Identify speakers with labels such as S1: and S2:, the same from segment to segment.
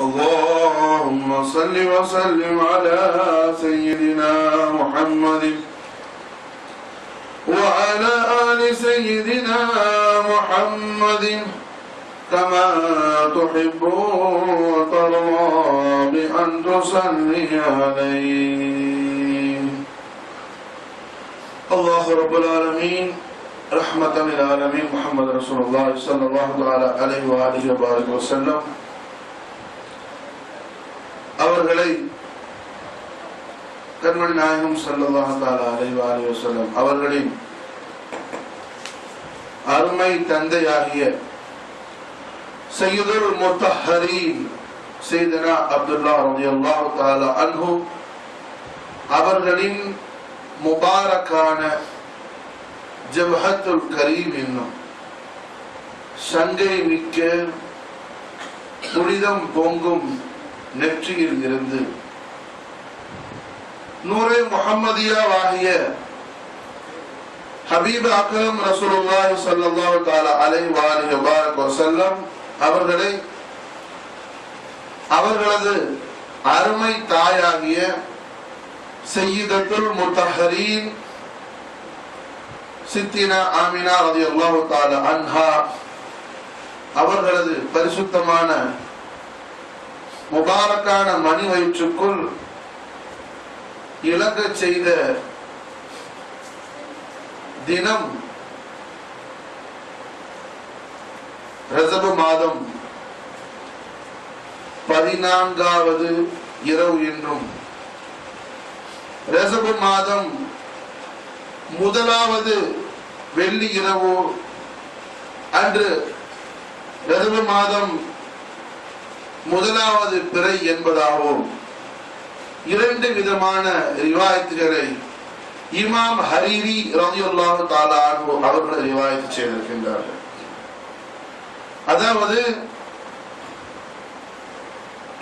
S1: اللهم صل وسلم على سيدنا محمد وعلى آل سيدنا محمد كما تحب وترضى بأن تصلي عليه. الله رب العالمين رحمة للعالمين محمد رسول الله صلى الله عليه وآله وبارك وسلم அவர்களை கண்மணி நாயகம் ஸல்லல்லாஹு அலைஹி வஸல்லம் அவர்களின் அருமை தந்தையாகிய சய்யிதுல் முத்தஹ்ஹரீன் சையதுனா அப்துல்லாஹ் ரலியல்லாஹு தஆலா அன்ஹு அவர்களின் முபாரக்கான ஜவ்ஹத்துல் கரீம் என்னும் சங்கை மிக்க புனிதம் பொங்கும் நெற்றியில் இருந்து நூரே முஹம்மதியாவாகிய ஹபீப் அக்ரம் ரசூலுல்லாஹி ஸல்லல்லாஹு தஆலா அலைஹி வஸல்லம் அவர்களை அவர்களது அருமை தாயாகிய சய்யிதத்துல் முத்தஹ்ஹரீன் சித்தினா ஆமினா ரலியல்லாஹு தஆலா அன்ஹா அவர்களது பரிசுத்தமான முபாரக்கான மணி வயிற்றுக்குள் இலங்க செய்த தினம் ரஜப மாதம் 14வது இரவு என்றும் ரஜப மாதம் முதலாவது வெள்ளி இரவு அன்று ரஜப மாதம் முதலாவது பிறை என்பதாகவும் இரண்டு விதமான ரிவாயத்துகளை இமாம் ஹரீரி ரலியல்லாஹு தஆலா அன்ஹு அவர்கள் ரிவாயத் செய்திருக்கின்றார்கள். அதாவது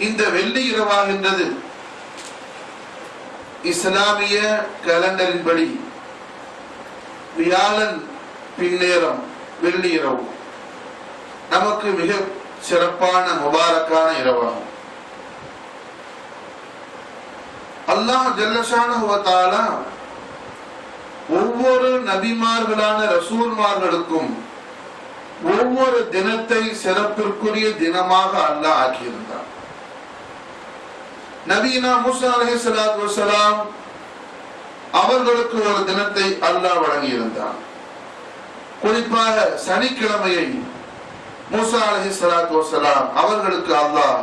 S1: இந்த வெள்ளி இரவாகின்றது இஸ்லாமிய கேலண்டரின்படி வியாழன் பின்னேரம் வெள்ளி இரவு நமக்கு மிக சிறப்பான முபாரக்கான இரவாகும். அல்லாஹ் ஜல்லஷானஹு வ தஆலா ஒவ்வொரு நபிமார்களான ரசூல்மார்களுக்கும் ஒவ்வொரு தினத்தை சிறப்பிற்குரிய தினமாக அல்லாஹ் ஆக்கியிருந்தார். நபீனா மூசா அலைஹிஸ்ஸலாத்து வஸ்ஸலாம் அவர்களுக்கு ஒரு தினத்தை அல்லாஹ் வழங்கியிருந்தார். குறிப்பாக சனிக்கிழமையை மூசா அலைஹிஸ்ஸலாத்து வஸ்ஸலாம் அவர்களுக்கு அல்லாஹ்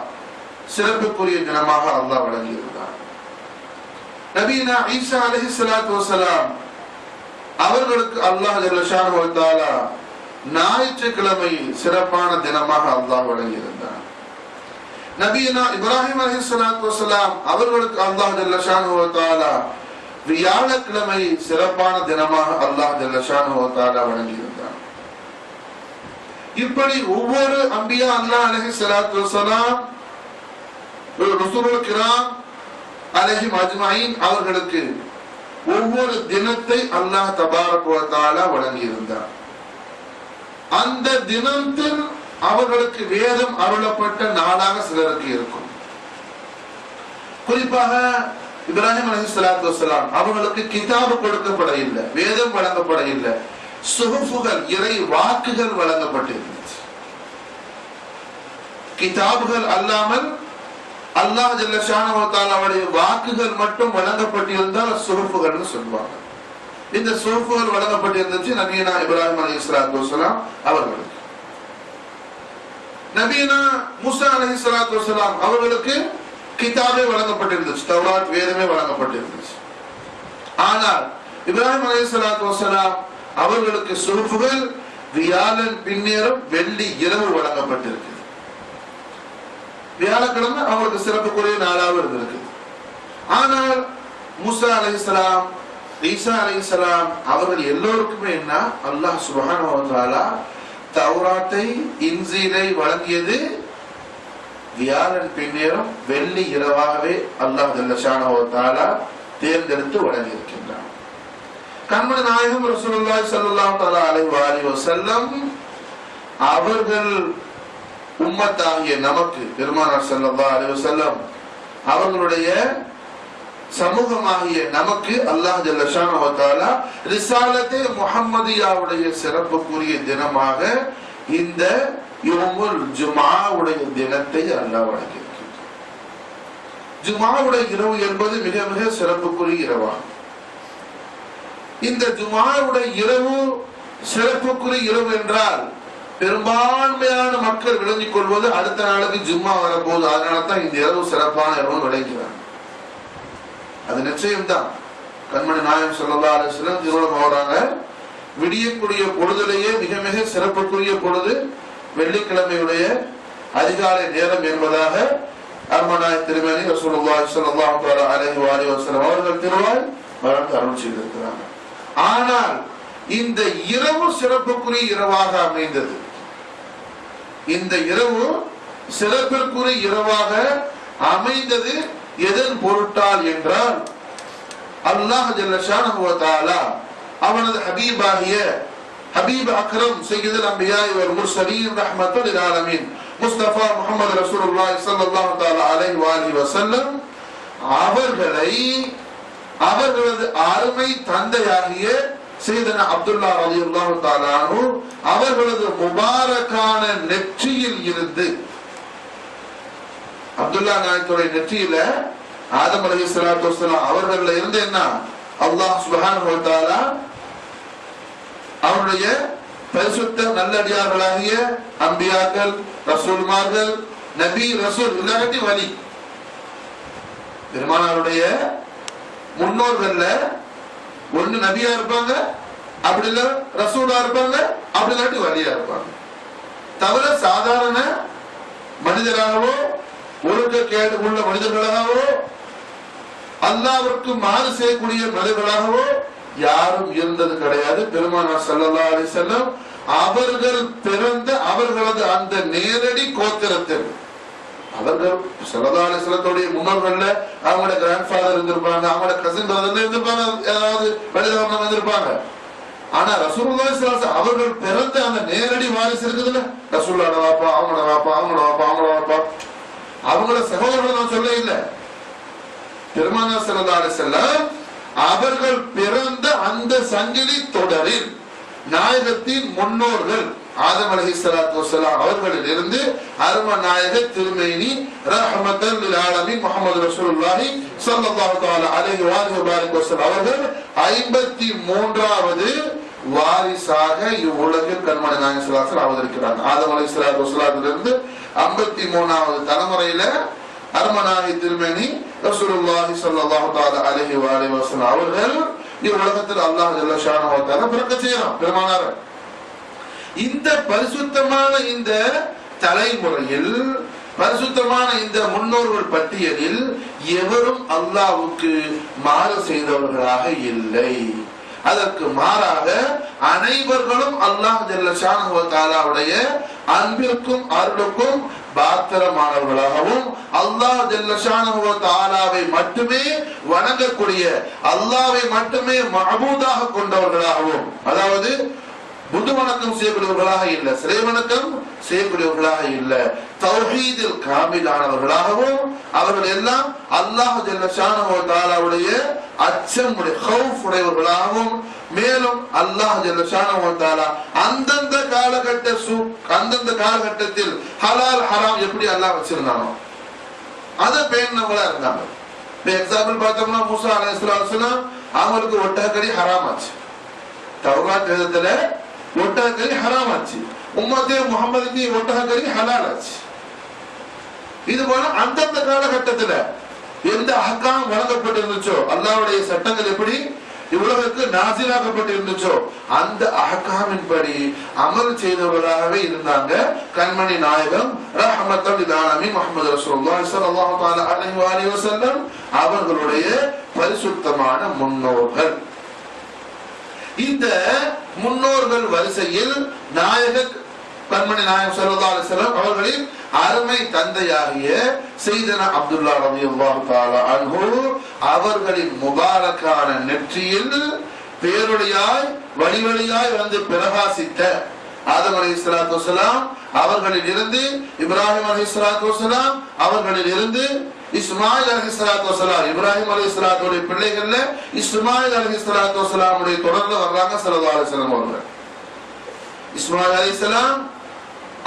S1: சிறப்புக்குரிய தினமாக அல்லாஹ் வழங்கியிருந்தார். நபீனா ஈசா அலைஹிஸ்ஸலாத்து வஸ்ஸலாம் அவர்களுக்கு அல்லாஹ் ஜல்லஷானஹு வ தஆலா ஞாயிற்றுக்கிழமை சிறப்பான தினமாக அல்லாஹ் வழங்கியிருந்தார். நபீனா இப்ராஹிம் அலைஹிஸ்ஸலாத்து வஸ்ஸலாம் அவர்களுக்கு அல்லாஹ் ஜல்லஷானஹு வ தஆலா வியாழக்கிழமை சிறப்பான தினமாக அல்லாஹ் ஜல்லஷானஹு வ தஆலா வழங்கியிருந்தார். இப்படி ஒவ்வொரு அம்பியா அல்லாஹ் அலைஹிஸ்ஸலாத்து வஸ்ஸலாம் ரசூலுல் கிராம் அலைஹிம் அஜ்மஈன் அவர்களுக்கு ஒவ்வொரு தினத்தை அல்லாஹ் தபாரக வ தஆலா வழங்கியிருந்தார். அந்த தினத்தில் அவர்களுக்கு வேதம் அருளப்பட்ட நாளாக சிலருக்கு இருக்கும். குறிப்பாக இப்ராஹிம் அலைஹிஸ்ஸலாத்து வஸ்ஸலாம் அவர்களுக்கு கிதாபு கொடுக்கப்பட இல்லை, வேதம் வழங்கப்பட இல்லை, சுஹுஃபுகள் இறை வாக்குகள் வழங்கப்பட்டிருந்துச்சு. கிதாபுகள் அல்லாமல் அல்லாஹ் ஜல்லஷானஹு வ தஆலாவுடைய வாக்குகள் மட்டும் வழங்கப்பட்டிருந்தால் சுஹுஃபுகள்னு சொல்வாங்க. இந்த சுஹுஃபுகள் வழங்கப்பட்டிருந்துச்சு நபீனா இப்ராஹிம் அலைஹிஸ்ஸலாத்து வஸ்ஸலாம் அவர்களுக்கு. நபீனா மூசா அலைஹிஸ்ஸலாத்து வஸ்ஸலாம் அவர்களுக்கு கிதாபே வழங்கப்பட்டிருந்துச்சு, தௌராத் வேதமே வழங்கப்பட்டிருந்துச்சு. ஆனால் இப்ராஹிம் அலைஹிஸ்ஸலாத்து வஸ்ஸலாம் அவர்களுக்கு சுஹுஃபுகள் வியாழன் பின்னேரம் வெள்ளி இரவு வழங்கப்பட்டிருக்கு. வியாழக்கிழமை அவங்களுக்கு சிறப்புக்குரிய நாளாக இருந்திருக்கு. ஆனால் மூசா அலைஹிஸ்ஸலாம் ஈசா அலைஹிஸ்ஸலாம் அவர்கள் எல்லோருக்குமே என்ன அல்லாஹ் சுப்ஹானஹு வ தஆலா தௌராத்தை இன்ஜீலை வழங்கியது வியாழன் பின்னேரம் வெள்ளி இரவாகவே அல்லாஹ் ஜல்லஷானஹு வ தஆலா தேர்ந்தெடுத்து வழங்கியிருக்கின்றார். கண்மணி நாயகம் ரசூலுல்லாஹி ஸல்லல்லாஹு அலைஹி வஸல்லம் அவர்கள் உம்மத்தாகிய நமக்கு பெருமானார் ஸல்லல்லாஹு அலைஹி வஸல்லம் அவர்களுடைய சமூகமாகிய நமக்கு அல்லாஹ் ஜல்ல ஷானஹு வ தஆலா ரிசாலத்தே முஹம்மதியாவுடைய சிறப்புக்குரிய தினமாக இந்த யௌமுல் ஜும்ஆவுடைய தினத்தை அல்லாஹ் வழங்கியிருக்கிறார். ஜும்ஆவுடைய இரவு என்பது மிக மிக சிறப்புக்குரிய இரவாகும். இந்த ஜும்ஆவுடைய இரவு சிறப்புக்குரிய இரவு என்றால் பெரும்பான்மையான மக்கள் விளங்கிக் கொள்வது அடுத்த நாளுக்கு ஜும்மா வரப்போகுது, அதனால தான் இந்த இரவு சிறப்பான இரவு விளைக்கிறாங்க. அது நிச்சயம்தான். கண்மணி நாயகம் ஸல்லல்லாஹு அலைஹி வஸல்லம் திருமணம் ஆகுறாங்க. விடியக்கூடிய பொழுதிலேயே மிக மிக சிறப்புக்குரிய பொழுது வெள்ளிக்கிழமையுடைய அதிகாலை நேரம் என்பதாக அருமநாய திருமணி ரசூலுல்லாஹி ஸல்லல்லாஹு அலைஹி வஸல்லம் அவர்கள் திருவாய் வளர்ந்து அருள் செய்திருக்கிறாங்க. ஆனால் இந்த இரவு சிறப்புக்குரிய இரவாக அமைந்தது. இந்த இரவு சிறப்பிற்குரிய இரவாக அமைந்தது எதன் பொருட்டால் என்றால் அல்லாஹ் ஜல்ல ஷானஹு வ தஆலா அவனது ஹபீபாகிய ஹபீப் அக்ரம் சய்யிதுல் அன்பியா வல் முர்சலீன் ரஹ்மத்துல் லில் ஆலமீன் முஸ்தபா முஹம்மது ரசூலுல்லாஹி ஸல்லல்லாஹு தஆலா அலைஹி வஸல்லம் அவர்களை அவர்களது அருமை தந்தையாகிய சையதுனா அப்துல்லா ரலியல்லாஹு தஆலா அன்ஹு அவர்களது முபாரக்கான நெற்றியில் இருந்து, அப்துல்லா நாயகத்துடைய நெற்றியில ஆதம் அலைஹிஸ்ஸலாத்து வஸ்ஸலாம் அவர்கள்ல இருந்து என்ன அல்லாஹ் சுப்ஹானஹு வ தஆலா அவருடைய பரிசுத்த நல்லடியார்களாகிய அம்பியாக்கள், ரசூல்மார்கள், நபி ரசூல் இல்லாட்டி வலி பெருமானாருடைய முன்னோர்கள்ல ஒண்ணு நபியா இருப்பாங்க, அப்படி இல்ல ரசூலா இருப்பாங்க, அப்படி இல்லாட்டி வலியா இருப்பாங்க. தவிர சாதாரண மனிதராகவோ ஒழுக்க கேடு உள்ள மனிதர்களாகவோ அல்லாஹ்விற்கு மாறு செய்யக்கூடிய மனிதர்களாகவோ யாரும் இருந்தது கிடையாது. பெருமானார் ஸல்லல்லாஹு அலைஹி வஸல்லம் அவர்கள் பிறந்த அவர்களது அந்த நேரடி கோத்திரத்தில் அவர்கள் ஸல்லல்லாஹு அலைஹி வஸல்லத்துடைய முன்னோர்கள்ல அவங்களோட கிராண்ட்ஃபாதர் இருந்திருப்பாங்க, அவங்களோட கசின் பிரதர்ல இருந்திருப்பாங்க, ஏதாவது வழிதவனம் வந்திருப்பாங்க. ஆனா ரசூலுல்லாஹி ஸல்லல்லாஹு அலைஹி வஸல்லம் அவர்கள் பிறந்த அந்த நேரடி வாரிசு இருக்குதுல்ல, ரசூலுல்லாஹோட வாப்பா, அவங்களோட வாப்பா, அவங்களோட வாப்பா, அவங்களோட வாப்பா, அவங்களோட சகோதரர்கள் நான் சொல்ல இல்லை. பெருமானார் ஸல்லல்லாஹு அலைஹி வஸல்லம் அவர்கள் பிறந்த அந்த சங்கிலி தொடரில் நாயகத்தின் முன்னோர்கள் ஆதம் அலைஹிஸ்ஸலாத்து வஸ்ஸலாம் அவர்களில் இருந்து அரும நாயக திருமேனி ரஹ்மத்தல் லில் ஆலமீன் முஹம்மது ரசூலுல்லாஹி ஸல்லல்லாஹு தஆலா அலைஹி வஸல்லம் அவர்கள் 53வது வாரிசாக இவ்வுலகில் கண்மணி நாயகம் ஸல்லல்லாஹு அலைஹி வஸல்லம் அவதரிக்கிறாங்க. ஆதம் அலைஹிஸ்ஸலாத்து வஸ்ஸலாமிலிருந்து 53வது தலைமுறையில அருமநாயக திருமேனி ரசூலுல்லாஹி ஸல்லல்லாஹு தஆலா அலைஹி வஸல்லம் அவர்கள் இவ்வுலகத்தில் அல்லாஹ் ஜல்ல ஷானஹு வ தஆலா பிறக்க செய்யறான் பெருமானார். இந்த பரிசுத்தமான இந்த தலைமுறையில் பரிசுத்தமான இந்த முன்னோர்கள் பட்டியலில் எவரும் அல்லாஹ்வுக்கு மாறு செய்தவர்களாக இல்லை. அதற்கு மாறாக அனைவர்களும் அல்லாஹ் ஜல்ல ஷானஹு வ தஆலாவுடைய அன்பிற்கும் அருளுக்கும் பாத்திரமானவர்களாகவும் அல்லாஹ் ஜல்ல ஷானஹு வ தஆலாவை மட்டுமே வணங்கக்கூடிய, அல்லாஹ்வை மட்டுமே மஅபூதாக கொண்டவர்களாகவும், அதாவது புது வணக்கம் செய்யக்கூடியவர்களாக இல்ல, சிலை வணக்கம் செய்யக்கூடியவர்களாக இல்ல, தௌஹீதில் காமிலானவர்களாகவும் அவர்கள் எல்லாம் அல்லாஹ் ஜல்ல ஷானஹு வ தஆலாவுடைய அச்சம் ஹவுஃப் உடையவர்களாகவும், மேலும் அல்லாஹ் ஜல்ல ஷானஹு வ தஆலா அந்தந்த காலகட்டத்தில் ஹலால் ஹராம் எப்படி அல்லாஹ் வச்சிருந்தானோ அதை பேணுனவங்களா இருந்தாங்க. எக்ஸாம்பிள் பார்த்தோம்னா மூசா அலைஹிஸ்ஸலாத்து வஸலாம் அவங்களுக்கு ஒட்டகக்கறி ஹராம் ஆச்சு. தௌராத் வேதத்துல ஒட்டகக்கறி ஹராம் ஆச்சு. உம்மத்தே முஹம்மதுக்கு ஒட்டகக்கறி ஹலால் ஆச்சு. இது போல அந்தந்த காலகட்டத்துல எந்த அஹ்காம் வழங்கப்பட்டிருந்துச்சோ, அல்லாஹ்வுடைய சட்டங்கள் எப்படி இவ்வுலகுக்கு நாசிலாக்கப்பட்டிருந்துச்சோ அந்த அஹ்காமின் படி அமல் செய்தவர்களாகவே இருந்தாங்க கண்மணி நாயகம் ரஹ்மத்துல் லில் ஆலமீன் முஹம்மது ரசூலுல்லாஹி ஸல்லல்லாஹு தஆலா அலைஹி வஸல்லம் அவர்களுடைய பரிசுத்தமான முன்னோர்கள். இந்த முன்னோர்கள் வரிசையில் நாயக கண்மணி நாயகம் ஸல்லல்லாஹு அலைஹி வஸல்லம் அவர்களின் அருமை தந்தையாகிய சையதுனா அப்துல்லா ரலியல்லாஹு தஆலா அன்ஹு அவர்களின் முபாரக்கான நெற்றியில் பேரொளியாய் வழிவழியாய் வந்து பிரகாசித்த ஆதம் அலைஹிஸ்ஸலாத்து வஸலாம் அவர்களில் இருந்து இப்ராஹிம் அலைஹிஸ்ஸலாத்து வஸலாம், அவர்களில் இருந்து இஸ்மாயில் அலைஹிஸ்ஸலாத்து வஸலாம். இப்ராஹிம் அலைஹிஸ்ஸலாத்துடைய பிள்ளைகள்ல இஸ்மாயில் அலைஹிஸ்ஸலாத்து வஸலாமுடைய தொடர்ல வர்றாங்க ஸல்லல்லாஹு அலைஹி வஸல்லம் அவர்கள். இஸ்மாயில் அலைஹிஸ்ஸலாம்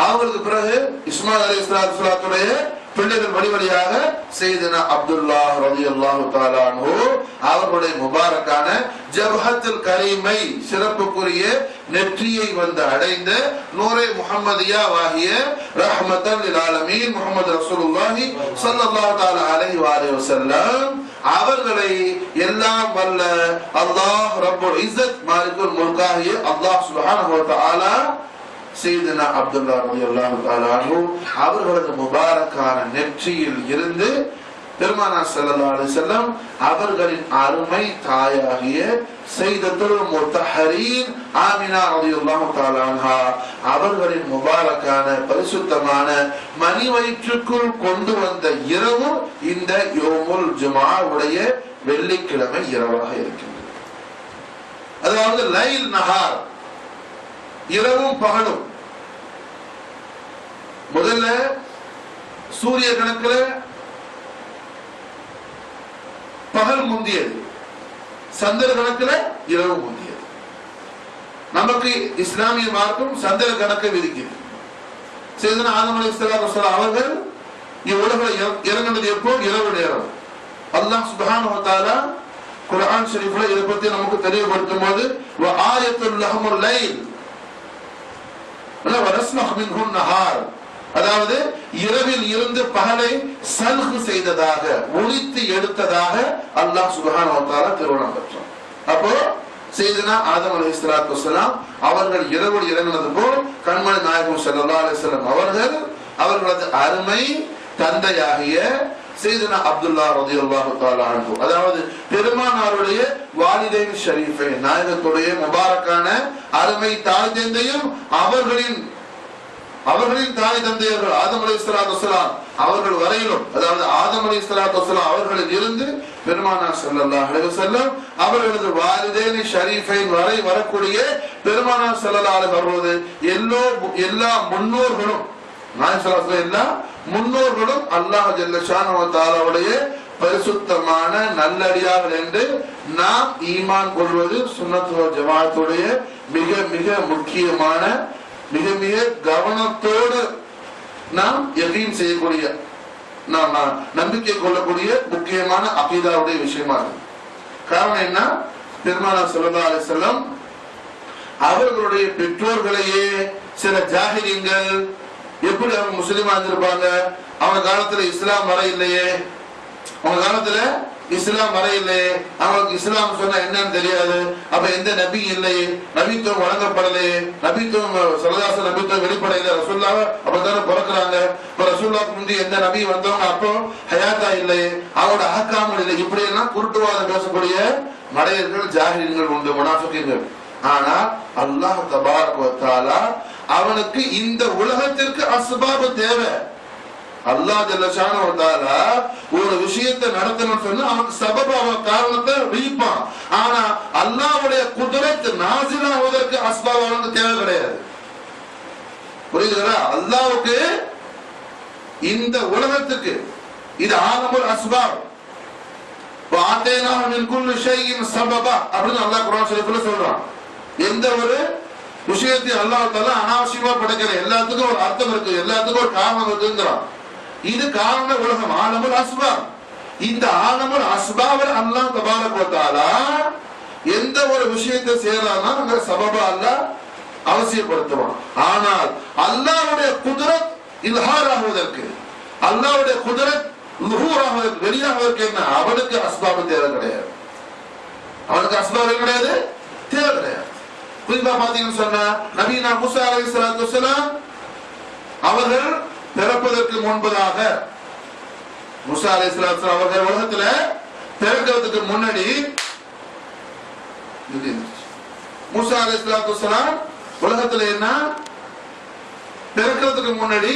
S1: அவங்களுக்கு பிறகு இஸ்மாயில் அலைஹிஸ்ஸலாத்து வஸலாத்துடைய பிள்ளைகள் வழி வழியாக சையதுனா அப்துல்லாஹ் ரலியல்லாஹு தஆலா அன்ஹு அவர்களுடைய முபாரக்கான ஜபஹத்துல் கரீமை சிறப்புக்குரிய நெற்றியை வந்து அடைந்த நூரே முஹம்மதியா வாகிய ரஹ்மத்தல் லில் ஆலமீன் முஹம்மது ரசூலுல்லாஹி ஸல்லல்லாஹு தஆலா அலைஹி வஸல்லம் அவர்களை எல்லாம் வல்ல அல்லாஹ் ரப்புல் இஸ்ஸத் மாலிகுல் முல்காகிய அல்லாஹ் சுப்ஹானஹு வ தஆலா சையதுனா அப்துல்லாஹ் ரலியல்லாஹு தஆலா அன்ஹு அவர்களது முபாரக்கான நெற்றியில் இருந்து பெருமானார் ஸல்லல்லாஹு அலைஹி வஸல்லம் அவர்களின் அருமை தாயாகிய சையதத்துல் முத்தஹரீன் ஆமினா ரலியல்லாஹு தஆலா அன்ஹா அவர்களின் முபாரக்கான பரிசுத்தமான மணி வயிற்றுக்குள் கொண்டு வந்த இரவு இந்த யோமுல் ஜுமாவுடைய வெள்ளிக்கிழமை இரவாக இருக்கின்றது. அதாவது லைல் நஹார், இரவும் பகலும். முதல்ல சூரிய கணக்கில் பகல் முந்தியது, சந்திர கணக்கில் இரவு முந்தியது. நமக்கு இஸ்லாமிய மார்க்கம் சந்திர கணக்கை விதிக்கிறது. சையதுனா ஆதம் அலைஹிஸ்ஸலாத்து வஸலாம் அவர்கள் இவ்வுலகில் இறங்கினது எப்போ? இரவு நேரம். அல்லாஹ் சுப்ஹானஹு வ தஆலா குர்ஆன் ஷரீஃப்ல இதை பத்தி நமக்கு தெளிவுபடுத்தும் போது வ ஆயத்துல் லஹுல் லைல் அதாவது இரவில் இருந்து பகலை சல்கு செய்ததாக ஒளித்து எடுத்ததாக அல்லாஹ் சுப்ஹானஹு வ தஆலா திருவுளம் பெற்றார். அப்போ சையதுனா ஆதம் அலைஹிஸ்ஸலாத்து வஸலாம் அவர்கள் இரவில் இறங்கினது போல் கண்மணி நாயகம் ஸல்லல்லாஹு அலைஹி வஸல்லம் அவர்களது அருமை தந்தையாகிய சையதுனா அப்துல்லாஹ் ரலியல்லாஹு தஆலா அன்ஹு அதாவது பெருமானாருடைய வாலிதைன் ஷரீஃபை நாயகத்துடைய முபாரக்கான அருமை தாய் தந்தையும் அவர்களின் தாய் தந்தையர்கள் ஆதம் அலைஹிஸ்ஸலாத்து வஸலாம் அவர்கள் வரையிலும், அதாவது ஆதம் அலைஹிஸ்ஸலாத்து வஸலாம் அவர்களில் இருந்து பெருமானார் ஸல்லல்லாஹு அலைஹி வஸல்லம் அவர்களது வாலிதைன் ஷரீஃபைன் வரை வரக்கூடிய பெருமானார் ஸல்லல்லாஹு அலைஹி வருவது எல்லா முன்னோர்களும் எல்லா முன்னோர்களும் அல்லாஹ் ஜல்ல ஷானஹு வ தஆலாவுடைய பரிசுத்தமான நல்லடியார்கள் என்று நாம் ஈமான் கொள்வது சுன்னத் வல் ஜமாஅத்துடைய மிக மிக முக்கியமான மிக மிக கவனத்தோடு நாம் யகீன் செய்யக்கூடிய நாம் நம்பிக்கை கொள்ளக்கூடிய முக்கியமான அகீதாவுடைய விஷயமா இருக்கு. காரணம் என்ன? பெருமானார் ஸல்லல்லாஹு அலைஹி வஸல்லம் அவர்களுடைய பெற்றோர்களையே சில ஜாஹிலியங்கள் எப்படி அவங்க முஸ்லிமா இருந்திருப்பாங்க, அவங்க காலத்துல இஸ்லாம் வர இல்லையே, அவங்களுக்கு இஸ்லாம் சொன்னா என்னன்னு தெரியாது, அப்ப எந்த நபி இல்லையே, நபித்துவம் வழங்கப்படலையே, நபித்துவம் ஸல்லல்லாஹு நபித்துவம் வெளிப்படையில, ரசூலுல்லாஹ் அப்பதானே பிறக்கிறாங்க, இப்ப ரசூலுல்லாஹ்க்கு முந்தி எந்த நபி வந்தவங்க அப்போ ஹயாத்தா இல்லையே, அவரோட அஹ்காம்கள் இல்லை, இப்படி எல்லாம் குருட்டுவாதம் பேசக்கூடிய மடையர்கள் ஜாஹிலியங்கள் உண்டு, முனாஃபிகீன்கள். ஆனா அல்லாஹ் தபாரக வ தஆலா அவனுக்கு இந்த உலகத்திற்கு அஸ்பாபு தேவை. அல்லாஹ் ஜல்ல ஷானஹு வ தஆலா ஒரு விஷயத்தை நடத்தணும்னு சொன்னா அவனுக்கு சபப காரணத்தை விதிப்பான். ஆனா அல்லாஹ்வுடைய குத்ரத் நாஸிலாவதற்கு அஸ்பாப் அவனுக்கு தேவை கிடையாது. புரியுதுங்களா? அல்லாஹ்வுக்கு இந்த உலகத்துக்கு இது ஆலமுல் அஸ்பாப். வஆதைனாஹு மின் குல்லி ஷைஇன் சபபா அப்படின்னு அல்லாஹ் குர்ஆன் ஷரீஃப்ல சொல்றான். எந்த ஒரு விஷயத்தை அல்லாஹ் தஆலா அனாவசியமா படைக்கல, எல்லாத்துக்கும் ஒரு அர்த்தம் இருக்கு, எல்லாத்துக்கும் ஒரு காரணம் இருக்குங்கிறான். இது காரண உலகம் ஆலமுல் அஸ்பாப். இந்த ஆலமுல் அஸ்பாபை அல்லாஹ் தபாரக வ தஆலா எந்த ஒரு விஷயத்தை செய்யறானா அங்க சபபா அல்லாஹ் அவசியப்படுத்துவான். ஆனால் அல்லாஹ்வுடைய குத்ரத் இல்ஹார் ஆகுவதற்கு, அல்லாஹ்வுடைய குத்ரத் லுஹூர் ஆகுவதற்கு, வெளியாகுவதற்கு என்ன அவனுக்கு அஸ்பாபு தேவை கிடையாது, அவனுக்கு அஸ்பாபு கிடையாது, தேவை கிடையாது. குறிப்பா பாத்தீங்கன்னு சொன்னா நபீனா மூசா அலைஹிஸ்ஸலாத்து வஸலாம் அவர்கள் பிறப்பதற்கு முன்பதாக மூசா அலைஹிஸ்ஸலாத்து வஸலாம் அவர்கள் உலகத்துல பிறக்கிறதுக்கு முன்னாடி மூசா அலைஹிஸ்ஸலாத்து வஸலாம் உலகத்துல என்ன பிறக்கிறதுக்கு முன்னாடி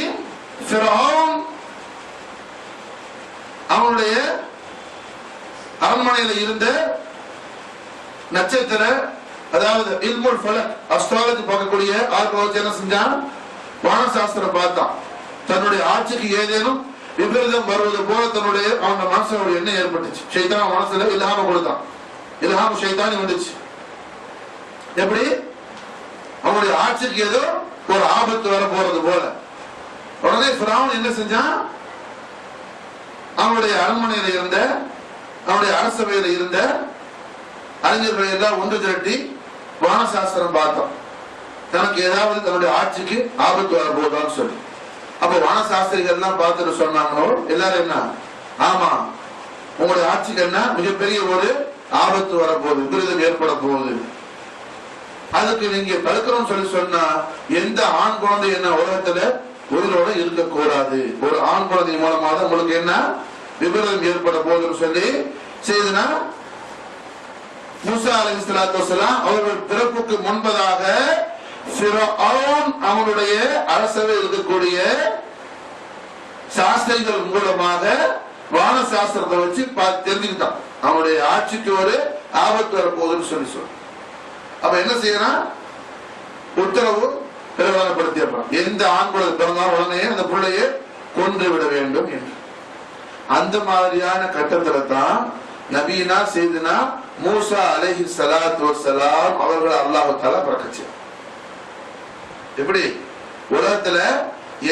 S1: ஃபிரௌன் அவனுடைய அரண்மனையில இருந்த நட்சத்திர, அதாவது இல்முல் ஃபலக் அஸ்ட்ராலஜி பார்க்கக்கூடிய ஆர்வலர் என்ன செஞ்சான், வானசாஸ்திரம் பார்த்தான். தன்னுடைய ஆட்சிக்கு ஏதேனும் விபரீதம் வருவது போல தன்னுடைய அவன் மனசுல ஒரு எண்ணம் ஏற்பட்டுச்சு. ஷைத்தான் மனசுல இல்ஹாம கொடுத்தான். இல்ஹாம ஷைத்தானி வந்துச்சு. எப்படி அவனுடைய ஆட்சிக்கு ஏதோ ஒரு ஆபத்து வர போறது போல. உடனே ஃபிரௌன் என்ன செஞ்சான்? அவனுடைய அரண்மனையில இருந்த, அவனுடைய அரசவையில இருந்த அறிஞர்களை எல்லாம் ஒன்று திரட்டி வானசாஸ்திரம் பார்த்தான். தனக்கு ஏதாவது தன்னுடைய ஆட்சிக்கு ஆபத்து வர போதான்னு சொல்லி. அப்ப வானசாஸ்திரிகள் எல்லாம் பார்த்துட்டு சொன்னாங்களோ எல்லாரும் என்ன, ஆமா உங்களுடைய ஆட்சிக்கு என்ன மிகப்பெரிய ஒரு ஆபத்து வரப்போகுது, விபரீதம் ஏற்பட போகுது, அதுக்கு நீங்க தடுக்கணும்னு சொல்லி சொன்னா எந்த ஆண் குழந்தை என்ன உலகத்துல உயிரோட இருக்கக்கூடாது, ஒரு ஆண் குழந்தை மூலமா தான் உங்களுக்கு என்ன விபரீதம் ஏற்பட போகுதுன்னு சொல்லி செய்தனா மூசா அலைஹிஸ்ஸலாத்து வஸலாம் அவர்கள் பிறப்புக்கு முன்பதாக ஃபிரௌன் அவனுடைய அரசவை இருக்கக்கூடிய சாஸ்திரிகள் மூலமாக வான சாஸ்திரத்தை வச்சு தெரிஞ்சுக்கிட்டான் அவனுடைய ஆட்சிக்கு ஒரு ஆபத்து வரப்போகுதுன்னு சொல்லி. அப்ப என்ன செய்யறான்? உத்தரவு பிரகடனப்படுத்தியப்பான். எந்த ஆண் குழந்தை பிறந்தாலும் உடனே அந்த பிள்ளையை கொன்று விட வேண்டும் என்று. அந்த மாதிரியான கட்டத்துல தான் நபீனா செய்தனா மூசா அலைஹிஸ்ஸலாத்து வஸ்ஸலாம் அவர்கள் அல்லாஹ் தஆலா பறக்கச்சு. எப்படி உலகத்துல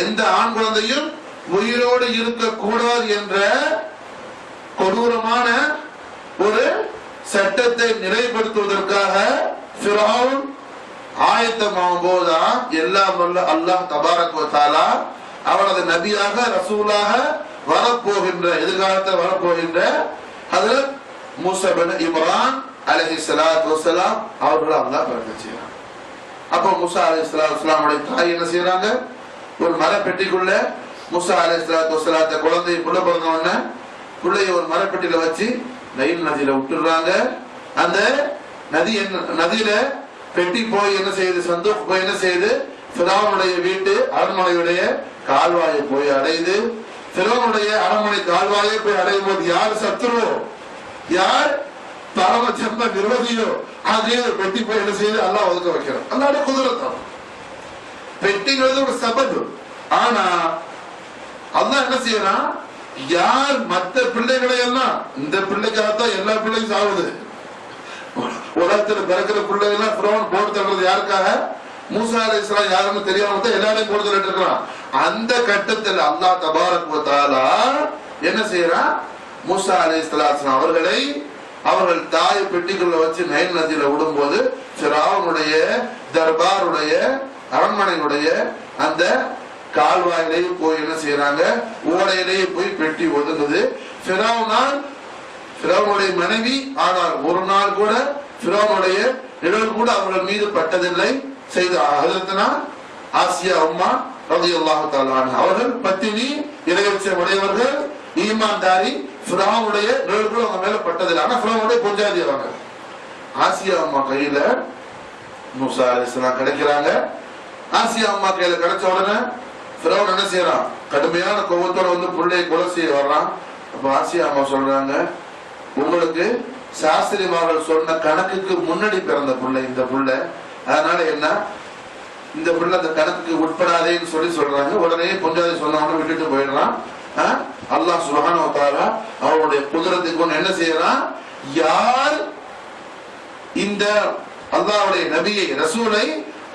S1: எந்த ஆண் குழந்தையும் உயிரோடு இருக்க கூடாது என்ற கொடூரமான ஒரு சட்டத்தை நிறைவேற்றுவதற்காக ஃபிரௌன் ஆயத்தமாகும் போதுதான் எல்லாம் வல்ல அல்லாஹ் தபாரக் வ தஆலா அவனது நபியாக ரசூலாக வரப்போகின்ற எதிர்காலத்தில் வரப்போகின்ற ஹஜ்ரத் மூசா பின் இம்ரான் அலைஹிஸ்ஸலாத்து வஸ்ஸலாம் அவர்களை அல்லாஹ் பறக்கச் செய்றான். அப்போ மூசா அலைஹிஸ்ஸலாத்து வஸ்ஸலாமுடைய தாய் என்ன செய்யறாங்க? ஒரு மரப்பெட்டிக்குள்ள மூசா அலைஹிஸ்ஸலாத்து வஸ்ஸலாத்த குழந்தை புள்ள பிறந்த உடனே பிள்ளைய ஒரு மரப்பெட்டியில வச்சு நைல் நதியில விட்டுறாங்க. அந்த நதியில பெட்டி போய் என்ன செய்யுது? சந்தூக் போய் என்ன செய்யுது? ஃபிரௌனுடைய வீட்டு அரண்மனையுடைய கால்வாயை போய் அடையுது. ஃபிரௌனுடைய அரண்மனை கால்வாயை போய் அடையும் போது யார் சத்துருவோ, யார் பரம ஜென்ம விரோதியோ, அதே பெட்டி போய் என்ன செய்யுது? அல்லாஹ் ஒதுக்க வைக்கிறான். அல்லாஹ்வுடைய குதிரத். பெட்டிங்கிறது ஒரு சபது. ஆனா அல்லாஹ் என்ன செய்யறான்? யார் மற்ற பிள்ளைகளை எல்லாம், இந்த பிள்ளைக்காகத்தான் எல்லா பிள்ளையும் சாகுது. உலகத்தில் பிறக்கிற பிள்ளைகள் ஃபிரௌன் போட்டு தள்ளுறது யாருக்காக? மூசா அலைஹிஸ்ஸலாம் யாருன்னு தெரியாம தான் எல்லாரையும் போட்டு தள்ளிட்டு இருக்கிறான். அந்த கட்டத்தில் அல்லாஹ் தபாரக் வ தஆலா என்ன செய்யறான்? மூசா அலைஹிஸ்ஸலாம் அவர்களை அவர்கள் தாய் பெட்டிக்குள்ள வச்சு நைல் நதியில விடும்போது ஃபிரௌனுடைய தர்பாருடைய அரண்மனையுடைய அந்த கால்வாயிலேயே போய் என்ன செய்யறாங்க? ஓடையிலேயே போய் பெட்டி ஒதுங்குது. ஃபிரௌனுடைய மனைவி ஆனால் ஒரு நாள் கூட ஃபிரௌனுடைய நிழல் கூட அவர்கள் மீது பட்டதில்லை. செய்த ஹஜ்ரத்னா ஆசியா உம்மா ரலியல்லாஹு தஆலா அன்ஹா அவர்கள் பத்தினி, இறையச்சம் உடையவர்கள், ஈமான்தாரி. ஃபிரௌனுடைய நிழல் கூட அவங்க மேல பட்டதில்லை. ஆனா ஃபிரௌனுடைய பொஞ்சாதி அவங்க. ஆசியா அம்மா கையில மூசா அலைஹிஸ்ஸலாம் கிடைக்கிறாங்க. ஆசியா அம்மா கையில கிடைச்ச உடனே ஃபிரௌன் என்ன செய்யறான்? கடுமையான கோபத்தோட வந்து பிள்ளையை கொலை செய்ய வர்றான். அப்ப ஆசியா அம்மா சொல்றாங்க, உங்களுக்கு சாஸ்திரிமார்கள் சொன்ன கணக்குக்கு முன்னாடி பிறந்த பிள்ளை இந்த பிள்ளை, அதனால என்ன இந்த பிள்ளை அந்த கணக்குக்கு உட்படாதேன்னு சொல்றாங்க. உடனே பொஞ்சாதி சொன்னவன விட்டுட்டு போயிடுறான். அல்லாஹ் சுப்ஹானஹு வ தஆலா அவருடைய குதிரத்துக்கு ஒன்று என்ன செய்யறான்? யார் இந்த அல்லாஹ்வுடைய நபியை ரசூலை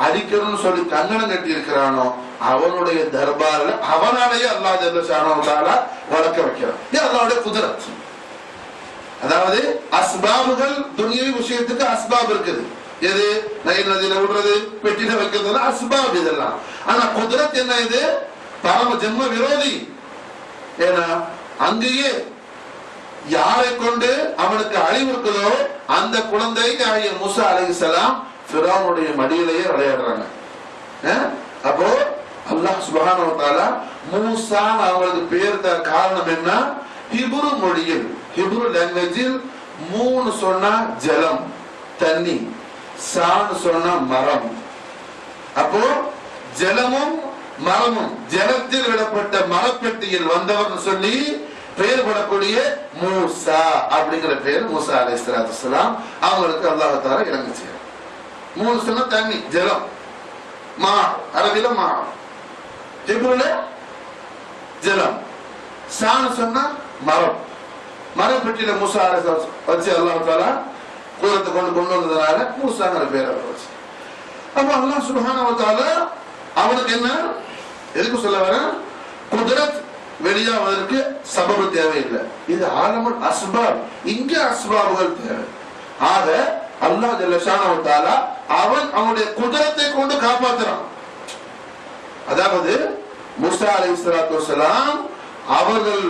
S1: அடிக்கணும்னு சொல்லி கங்கணம் கட்டி இருக்கிறானோ அவனுடைய தர்பார்ல அவனாலேயே அல்லாஹ் ஜல்ல ஷானஹு வ தஆலா வளர்க்க வைக்கிறான். இது அல்லாஹ்வுடைய குதிரத். அதாவது அஸ்பாபுகள் துனியாவி விஷயத்துக்கு அஸ்பாப் இருக்குது. எது? நைல் நதியில விடுறது, பெட்டில வைக்கிறது அஸ்பாப் இதெல்லாம். ஆனா குதிரத் என்ன? இது பரம ஜென்ம விரோதி. ஏன்னா அங்கேயே யாரை கொண்டு அவனுக்கு அழிவு இருக்குதோ அந்த குழந்தை மூசா அலைஹிஸ்ஸலாம் ஃபிரௌனுடைய மடியிலேயே விளையாடுறாங்க. அப்போ அல்லாஹ் சுப்ஹானஹு வ தஆலா மூசா அவங்களுக்கு பேர் காரணம் என்ன? ஹிப்ரு மொழியில், ஹிப்ரு லாங்குவேஜில் மூணு சொன்னா ஜலம் தண்ணி, சான்னு சொன்னா மரம். அப்போ ஜலமும் மரமும் ஜலத்தில் விடப்பட்ட மரப்பெட்டியில் வந்தவர் சொல்லி பெயர் படக்கூடிய மூசா அப்படிங்கிற பெயர் மூசா அலைஹிஸ்ஸலாத்து வஸ்ஸலாம் அவங்களுக்கு அல்லாஹ் தஆலா இறங்குச்சு. மூணு சொன்னா தண்ணி ஜலம், மா அரபில மா ஜிப்ருல ஜலம், சான்னு சொன்னா மரம். மரப்பெட்டியில மூசா வச்சு அல்லாஹ் தஆலா கூரத்தை கொண்டு வந்ததுனால மூசாங்கிற பேரை வச்சு. அப்ப அல்லாஹ் சுப்ஹானஹு வ தஆலா அவனுக்கு என்ன எதுக்கு சொல்ல வர, குத்ரத் வெளியாவதற்கு சபபு தேவையில்லை. இது ஆலமுல் அஸ்பாப், இங்க அஸ்பாபுகள் தேவை. ஆக அல்லாஹ் ஜல்ல ஷானஹு வ தஆலா அவன் அவனுடைய குத்ரத்தை கொண்டு காப்பாற்றுறான். அதாவது மூசா அலைஹிஸ்ஸலாத்து வஸலாம் அவர்கள்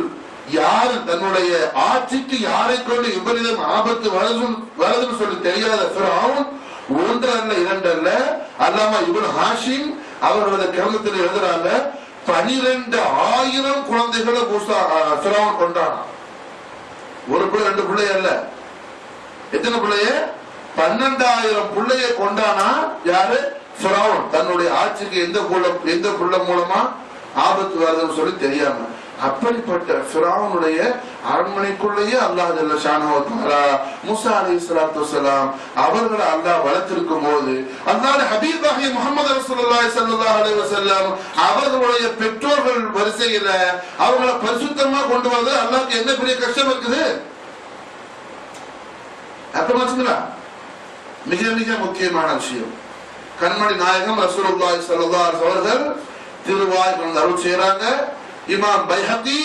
S1: யாரு தன்னுடைய ஆட்சிக்கு யாரை கொண்டு விபரீதம் ஆபத்து வருதுன்னு சொல்லி தெரியாத ஃபிரௌன் ஒன்றல்ல இரண்டல்ல, அல்லாமா இப்னு ஹாஷிம் அவர்களது கிரந்தத்தில் எழுதுறாங்க 12,000 குழந்தைகளை மூசா ஃபிரௌன் கொண்டான். ஒரு பிள்ளை ரெண்டு பிள்ளை அல்ல, எத்தனை பிள்ளைய? 12,000 பிள்ளைய கொண்டானா. யாரு? ஃபிரௌன். தன்னுடைய ஆட்சிக்கு எந்த புள்ள மூலமா ஆபத்து வருதுன்னு சொல்லி தெரியாம. அப்படிப்பட்ட ஃபிரௌனுடைய அரண்மனைக்குள்ளேயே அல்லாஹ் ஜல்ல ஷானஹு வ தஆலா மூசா அலைஹிஸ்ஸலாத்து வஸலாம் அவர்களை அல்லாஹ் வளர்த்திருக்கும் போது அல்லாஹ்வுடைய ஹபீபாகிய முஹம்மது ரசூலுல்லாஹி ஸல்லல்லாஹு அலைஹி வஸல்லம் அவர்களுடைய பெற்றோர்கள் வரிசையில அவங்களை பரிசுத்தமா கொண்டு வரது அல்லாஹ்க்கு என்ன பெரிய கஷ்டம் இருக்குது. அர்த்தமாச்சுங்களா? மிக மிக முக்கியமான விஷயம். கண்மணி நாயகம் ரசூலுல்லாஹி ஸல்லல்லாஹு அலைஹி அவர்கள் திருவாய் அருள் செய்யறாங்க. இமாம் பைஹகி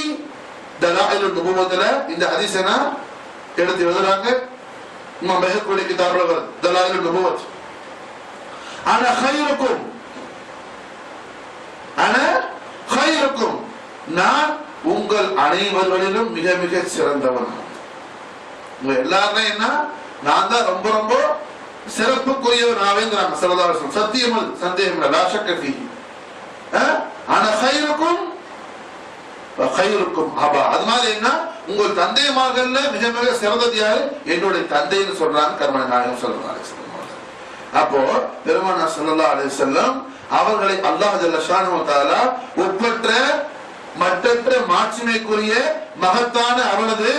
S1: தலாயிலுன் நுபுவத்துல இந்த ஹதீஸை எடுத்து எழுதுறாங்க. இமாம் பைஹகி கிதாபுல வருது தலாயிலுன் நுபுவத். அன கைருக்கும், நான் உங்கள் அனைவர்களிலும் மிக மிக சிறந்தவன். உங்க எல்லாருமே என்ன, நான் தான் ரொம்ப ரொம்ப சிறப்புக்குரியவர் நாவேங்கிறாங்க ஸல்லல்லாஹு அலைஹி வஸல்லம். சத்தியம் அது, சந்தேகம் இல்லை. லா ஷக்க ஃபீஹி. அன கைருக்கும் கைருக்கும் அபா. அது மாதிரி என்ன, உங்கள் தந்தைமார்கள்ல மிக மிக சிறந்தது யாரு? என்னுடைய தந்தைன்னு சொல்றாங்க கர்ம நாயகம் ஸல்லல்லாஹு அலைஹி வஸல்லம். அப்போ பெருமானார் ஸல்லல்லாஹு அலைஹி வஸல்லம் அவர்களை அல்லாஹ் ஜல்ல ஷானஹு வ தஆலா ஒப்பற்ற மற்றற்ற மாட்சிமைக்குரிய மகத்தான அவனது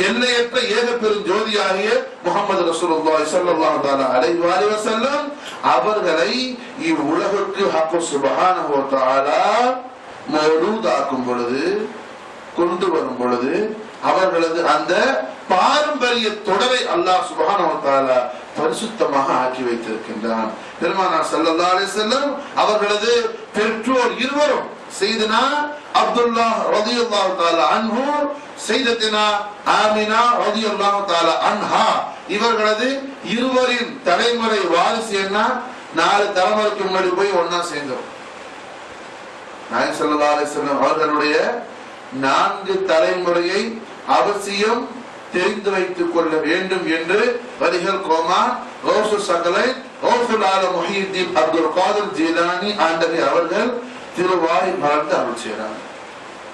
S1: எல்லையற்ற ஏக பெரும் ஜோதியாகிய முஹம்மது ரசூலுல்லாஹி ஸல்லல்லாஹு அலைஹி வஸல்லம் அவர்களை இவ்வுலகுக்கு ஹக்கு சுப்ஹானஹு வ தஆலா மௌலூதாக்கும் பொழுது, கொண்டு வரும் பொழுது அவர்களது அந்த பாரம்பரிய தொடரை அல்லாஹ் சுப்ஹானஹு வ தஆலா பரிசுத்தமாக ஆக்கி வைத்திருக்கின்றான். பெருமானார் ஸல்லல்லாஹு அலைஹி வஸல்லம் அவர்களது பெற்றோர் இருவரும் சையதுனா அப்துல்லாஹ் ரலியல்லாஹு தஆலா அன்ஹு, சையதத்தினா ஆமினா ரலியல்லாஹு தஆலா அன்ஹா, இவர்களது இருவரின் தலைமுறை வாரிசு என்ன, 4 தலைமுறைக்கு முன்னாடி போய் ஒன்னா சேர்ந்தோம். நாயகம் ஸல்லல்லாஹு அலைஹி வஸல்லம் அவர்களுடைய 4 தலைமுறையை அவசியம் தெரிந்து வைத்துக் கொள்ள வேண்டும் என்று வரிகள் கோமா கௌசு சகலை கௌசுல் ஆலம் முஹியுத்தீன் அப்துல் காதிர் ஜீலானி ஆண்டகை அவர்கள் திருவாய் மலர்ந்து அருள் செய்கிறார்.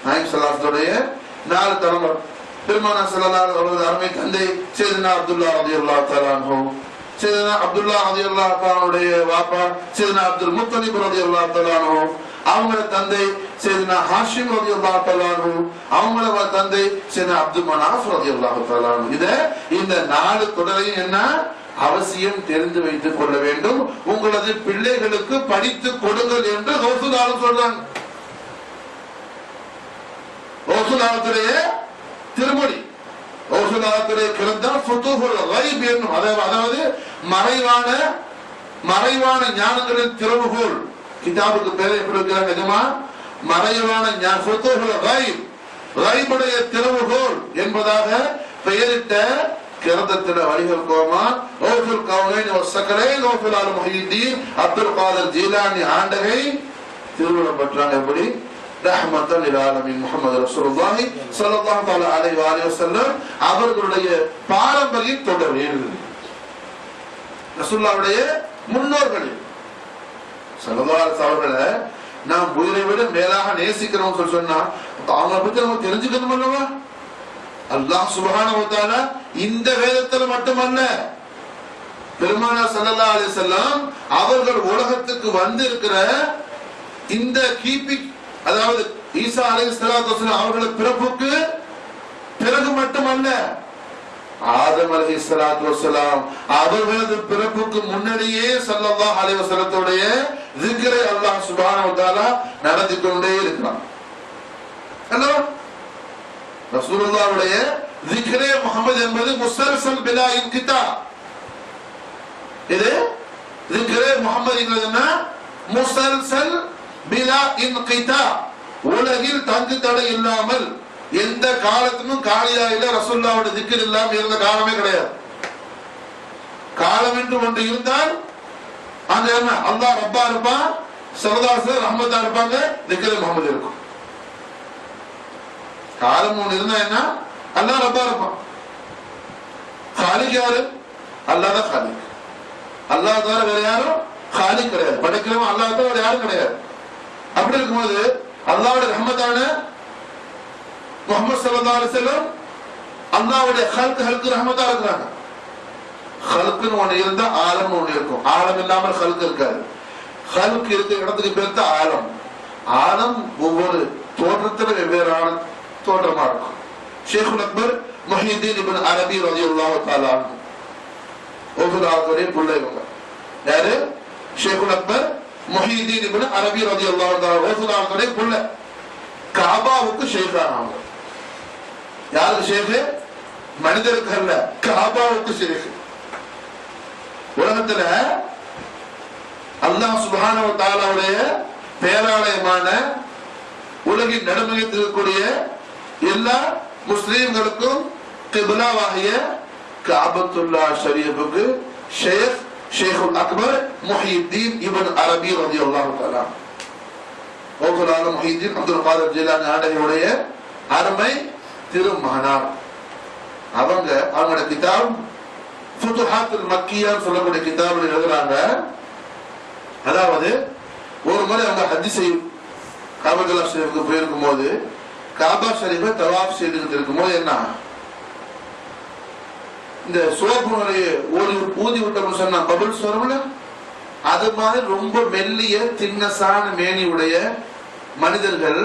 S1: நாயகம் ஸல்லல்லாஹு அலைஹி வஸல்லம் 4 தலைமுறை. பெருமானார் ஸல்லல்லாஹு அலைஹி வஸல்லம் அருமை தந்தை சையதுனா அப்துல்லாஹ் ரலியல்லாஹு தஆலா அன்ஹு, சையதுனா அப்துல்லாஹ் ரலியல்லாஹு தஆலாவுடைய வாப்பா சையதுனா அப்துல் முத்தலிப் ரலியல்லாஹு தஆலா அன்ஹு, அவங்களோட தந்தை சையதுனா ஹாஷிம் ரலியல்லாஹு தஆலா அன்ஹு, அவங்களோட தந்தை சையதுனா அப்துல் மனாஃப் ரலியல்லாஹு தஆலா அன்ஹு. இந்த 4 தொடரையும் என்ன அவசியம் தெரிந்து வைத்துக் கொள்ள வேண்டும். உங்களது பிள்ளைகளுக்கு படித்து கொடுங்கள் என்று கௌசுல் ஆலம் சொல்றாங்க. கௌசுல் ஆலத்துடைய திருமொழி, கௌசுல் ஆலத்துடைய கிரந்தம் ஃபுதூஹுல் கைப் என்னும், அதாவது மறைவான ஞானங்களின் திறவுகோல். கிதாபுக்கு பேரை எப்படி இருக்கிறாங்க தெரியுமா? மறைவான ஃபுதூஹுல் கைப், கைபுடைய திறவுகோல் என்பதாக பெயரிட்ட கிரந்தத்தில வரிகள் கோமா கௌசுல் கௌனைன் வ ஸகலைன் கௌசுல் ஆலம் முஹியுத்தீன் அப்துல் காதிர் ஜீலானி ஆண்டகை திருவுளம் பெற்றாங்க. எப்படி? ரஹ்மத்தல் லில் ஆலமீன் முஹம்மது ரசூலுல்லாஹி ஸல்லல்லாஹு அலைஹி வஸல்லம் அவர்களுடைய பாரம்பரிய தொடரில் ரசூலுல்லாஹ்வுடைய முன்னோர்களில் ஸல்லல்லாஹு அலைஹி அவர்களை நாம் உயிரை விட மேலாக நேசிக்கிறோம் சொன்னா அவங்களை பத்தி நம்ம தெரிஞ்சுக்கணும் அல்லவா? அல்லாஹ் சுப்ஹானஹு வ தஆலா இந்த வேதத்துல மட்டுமல்ல, பெருமானார் ஸல்லல்லாஹு அலைஹி வஸல்லம் அவர்கள் உலகத்துக்கு வந்திருக்கிற இந்த கிபி, அதாவது ஈசா அலைஹிஸ்ஸலாத்து வஸலாம் அவர்கள் பிறப்புக்கு பிறகு மட்டுமல்ல, ஆதம் அலைஹிஸ்ஸலாத்து வஸலாம் அவர்களது பிறப்புக்கு முன்னாடியே ஸல்லல்லாஹு அலைஹி வஸல்லத்துடைய திக்ரை அல்லாஹ் சுப்ஹானஹு வ தஆலா நடத்தி கொண்டே இருக்கிறான். அல்லவா? ரசூலுல்லாஹ்வுடைய திக்ரே முஹம்மது என்பது முஸல்சல் பிலா இன்கிதா. இது திக்ரே முஹம்மதுங்கிறதுனா முஸல்சல் பிலா இன்கிதா, உலகில் தங்கு தடை இல்லாமல் எந்த காலத்திலும் காலியாயில ரசூலுல்லாஹ்வுடைய திக்ர் இல்லாம இருந்த காலமே கிடையாது. காலம் என்று ஒன்று இருந்தால் அங்க என்ன அல்லாஹ் ரப்பா இருப்பான், ஸல்லல்லாஹு ரஹ்மத்தா இருப்பாங்க, திக்ரே முஹம்மது இருக்கும். காலம் ஒன்று இருந்தா என்ன அல்லாஹ் ரப்பா இருப்பான். காலிக் யாரு? அல்லாஹ் தான் காலிக். அல்லாஹ் தவிர வேற யாரும் காலிக் கிடையாது. படைக்கிறவன் அல்லாஹ் தவிர வேற யாரும் கிடையாது. அப்படி இருக்கும்போது அல்லாஹ்வுடைய ரஹ்மத்தான முஹம்மது ஸல்லல்லாஹு அலைஹி வஸல்லம் அல்லாஹ்வுடைய ஹல்க் ரஹ்மத்தா இருக்கிறாங்க. ஹல்க்னு ஒண்ணு இருந்தா ஆலம் ஒண்ணு இருக்கும். ஆலம் இல்லாமல் ஹல்க் இருக்காது. ஹல்க் இருக்கிற இடத்துக்கு பேர் தான் ஆலம். ஆலம் ஒவ்வொரு தோற்றத்துல வெவ்வேறான தோற்றமா இருக்கும். ஷேகுல் அக்பர் முஹியுத்தீன் இப்னு அரபி ரலியல்லாஹு தஆலா அன்ஹு ஓதுலாவுடைய பிள்ளை இவங்க. யாரு? ஷேகுல் அக்பர் முஹியுத்தீன் இப்னு அரபி ரலியல்லாஹு தஆலா ஓதுலாவுடைய பிள்ளை. காபாவுக்கு ஷேகானாங்க. யாருக்கு ஷேக்? மனிதருக்கு அல்ல, காபாவுக்கு ஷேக். உலகத்துல அல்லாஹ் சுப்ஹானஹு வ தஆலாவுடைய பேராலயமான உலகின் நடுமையத்திற்குரிய எல்லா முஸ்லிம்களுக்கும் கிப்லாவாகிய கஅபத்துல்லாஹ் ஷரீஃபுக்கு ஷேகுல் அக்பர் முஹியுத்தீன் இப்னு அரபி ரலியல்லாஹு தஆலா ஓதுலால முஹியுத்தீன் அப்துல் காதர் ஜீலானி ஆண்டவருடைய அருமை திருமகனார். அவங்களோட கிதாப் ஃபுதுஹாத்துல் மக்கியான்னு சொல்லக்கூடிய கிதாபில் எழுதுறாங்க. அதாவது ஒரு முறை அவங்க ஹஜ் செய்யும் காபத்துல்லாஹ் ஷரீஃபுக்கு போயிருக்கும் போது காபா ஷரீஃபை தவாஃப் செய்துகிட்டு இருக்கும்போது என்ன இந்த சோப்பு நிறைய ஊதி விட்டோம்னு சொன்னா பபுள்ஸ் வரும்ல, அது மாதிரி ரொம்ப மெல்லிய தின்னசான மேனி உடைய மனிதர்கள்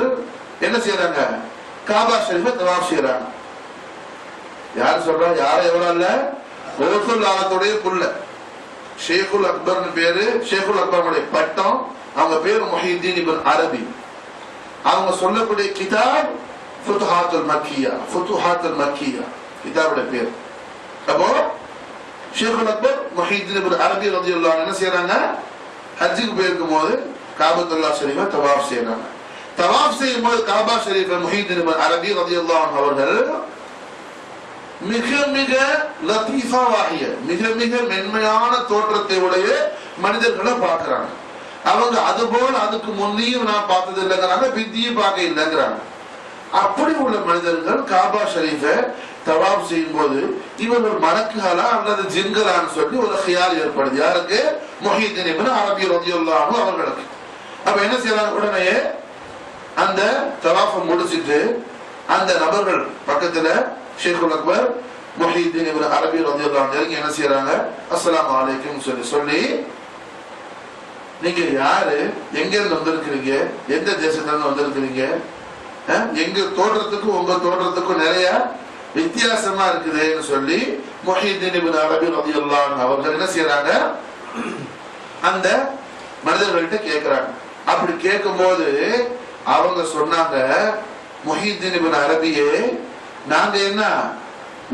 S1: என்ன செய்யறாங்க? காபா ஷரீஃபை தவாஃப் செய்யறாங்க. யார் சொல்றா? யாரும் எவ்வளவு இல்ல, ரசூலுல்லாஹ்வுடைய புள்ள ஷேகுல் அக்பர்னு பேரு. ஷேகுல் அக்பருடைய பட்டம். அவங்க பேரு முஹியுத்தீன் இப்னு அரபி. அவங்க சொல்லக்கூடிய கிதாப் ஃபுதுஹாத்துல் மக்கியா. ஃபுதுஹாத்துல் மக்கியா கிதாபுடைய பேர். அப்போ ஷேகுல் அக்பர் முஹியுத்தீன் இப்னு அரபி ரலியல்லாஹு அன்ஹு என்ன செய்யறாங்க? ஹஜ்ஜுக்கு போயிருக்கும் போது காபத்துல்லாஹ் ஷரீஃபை தவாஃப் செய்யறாங்க. தவாஃப் செய்யும் போது காபா ஷரீஃபை முஹியுத்தீன் இப்னு அரபி ரலியல்லாஹு அன்ஹு அவர்கள் மிக மிக லத்தீஃபாவாகிய மிக மிக மென்மையான தோற்றத்தை உடைய மனிதர்களை பார்க்கிறாங்க. அவங்க அது போல அதுக்கு முன்னையும் நான் பார்த்தது இல்லைங்கிறாங்க, பித்தியும் பார்க்க இல்லைங்கிறாங்க. அப்படி உள்ள மனிதர்கள் காபா ஷரீஃபை தவாஃப் செய்யும் போது இவர்கள் மலக்குகளா அல்லது ஜின்களான்னு சொல்லி ஒரு ஹியால் ஏற்படுது. யாருக்கு? முஹியுத்தீன் இப்னு அரபி ரலியல்லாஹு அன்ஹு அவர்களுக்கு. அப்ப என்ன செய்யறாங்க? உடனே அந்த தவாஃபை முடிச்சிட்டு அந்த நபர்கள் பக்கத்துல ஷேகுல் அக்பர் முஹியுத்தீன் இப்னு அரபி ரலியல்லாஹு அன்ஹு என்ன செய்யறாங்க? அஸ்ஸலாமு அலைக்கும் சொல்லி நீங்க யாரு, எங்க இருந்து வந்திருக்கிறீங்க, எந்த தேசத்துல இருந்து வந்திருக்கிறீங்க, எங்க தோற்றத்துக்கும் உங்க தோற்றத்துக்கும் நிறைய வித்தியாசமா இருக்குதுன்னு சொல்லி முஹியுத்தீன் இப்னு அரபி ரலியல்லாஹு அன்ஹு அவர்கள் என்ன செய்யறாங்க? அந்த மனிதர்கள்ட்ட கேட்கிறாங்க. அப்படி கேட்கும் போது அவங்க சொன்னாங்க, முஹியுத்தீன் இப்னு அரபியே, நாங்க என்ன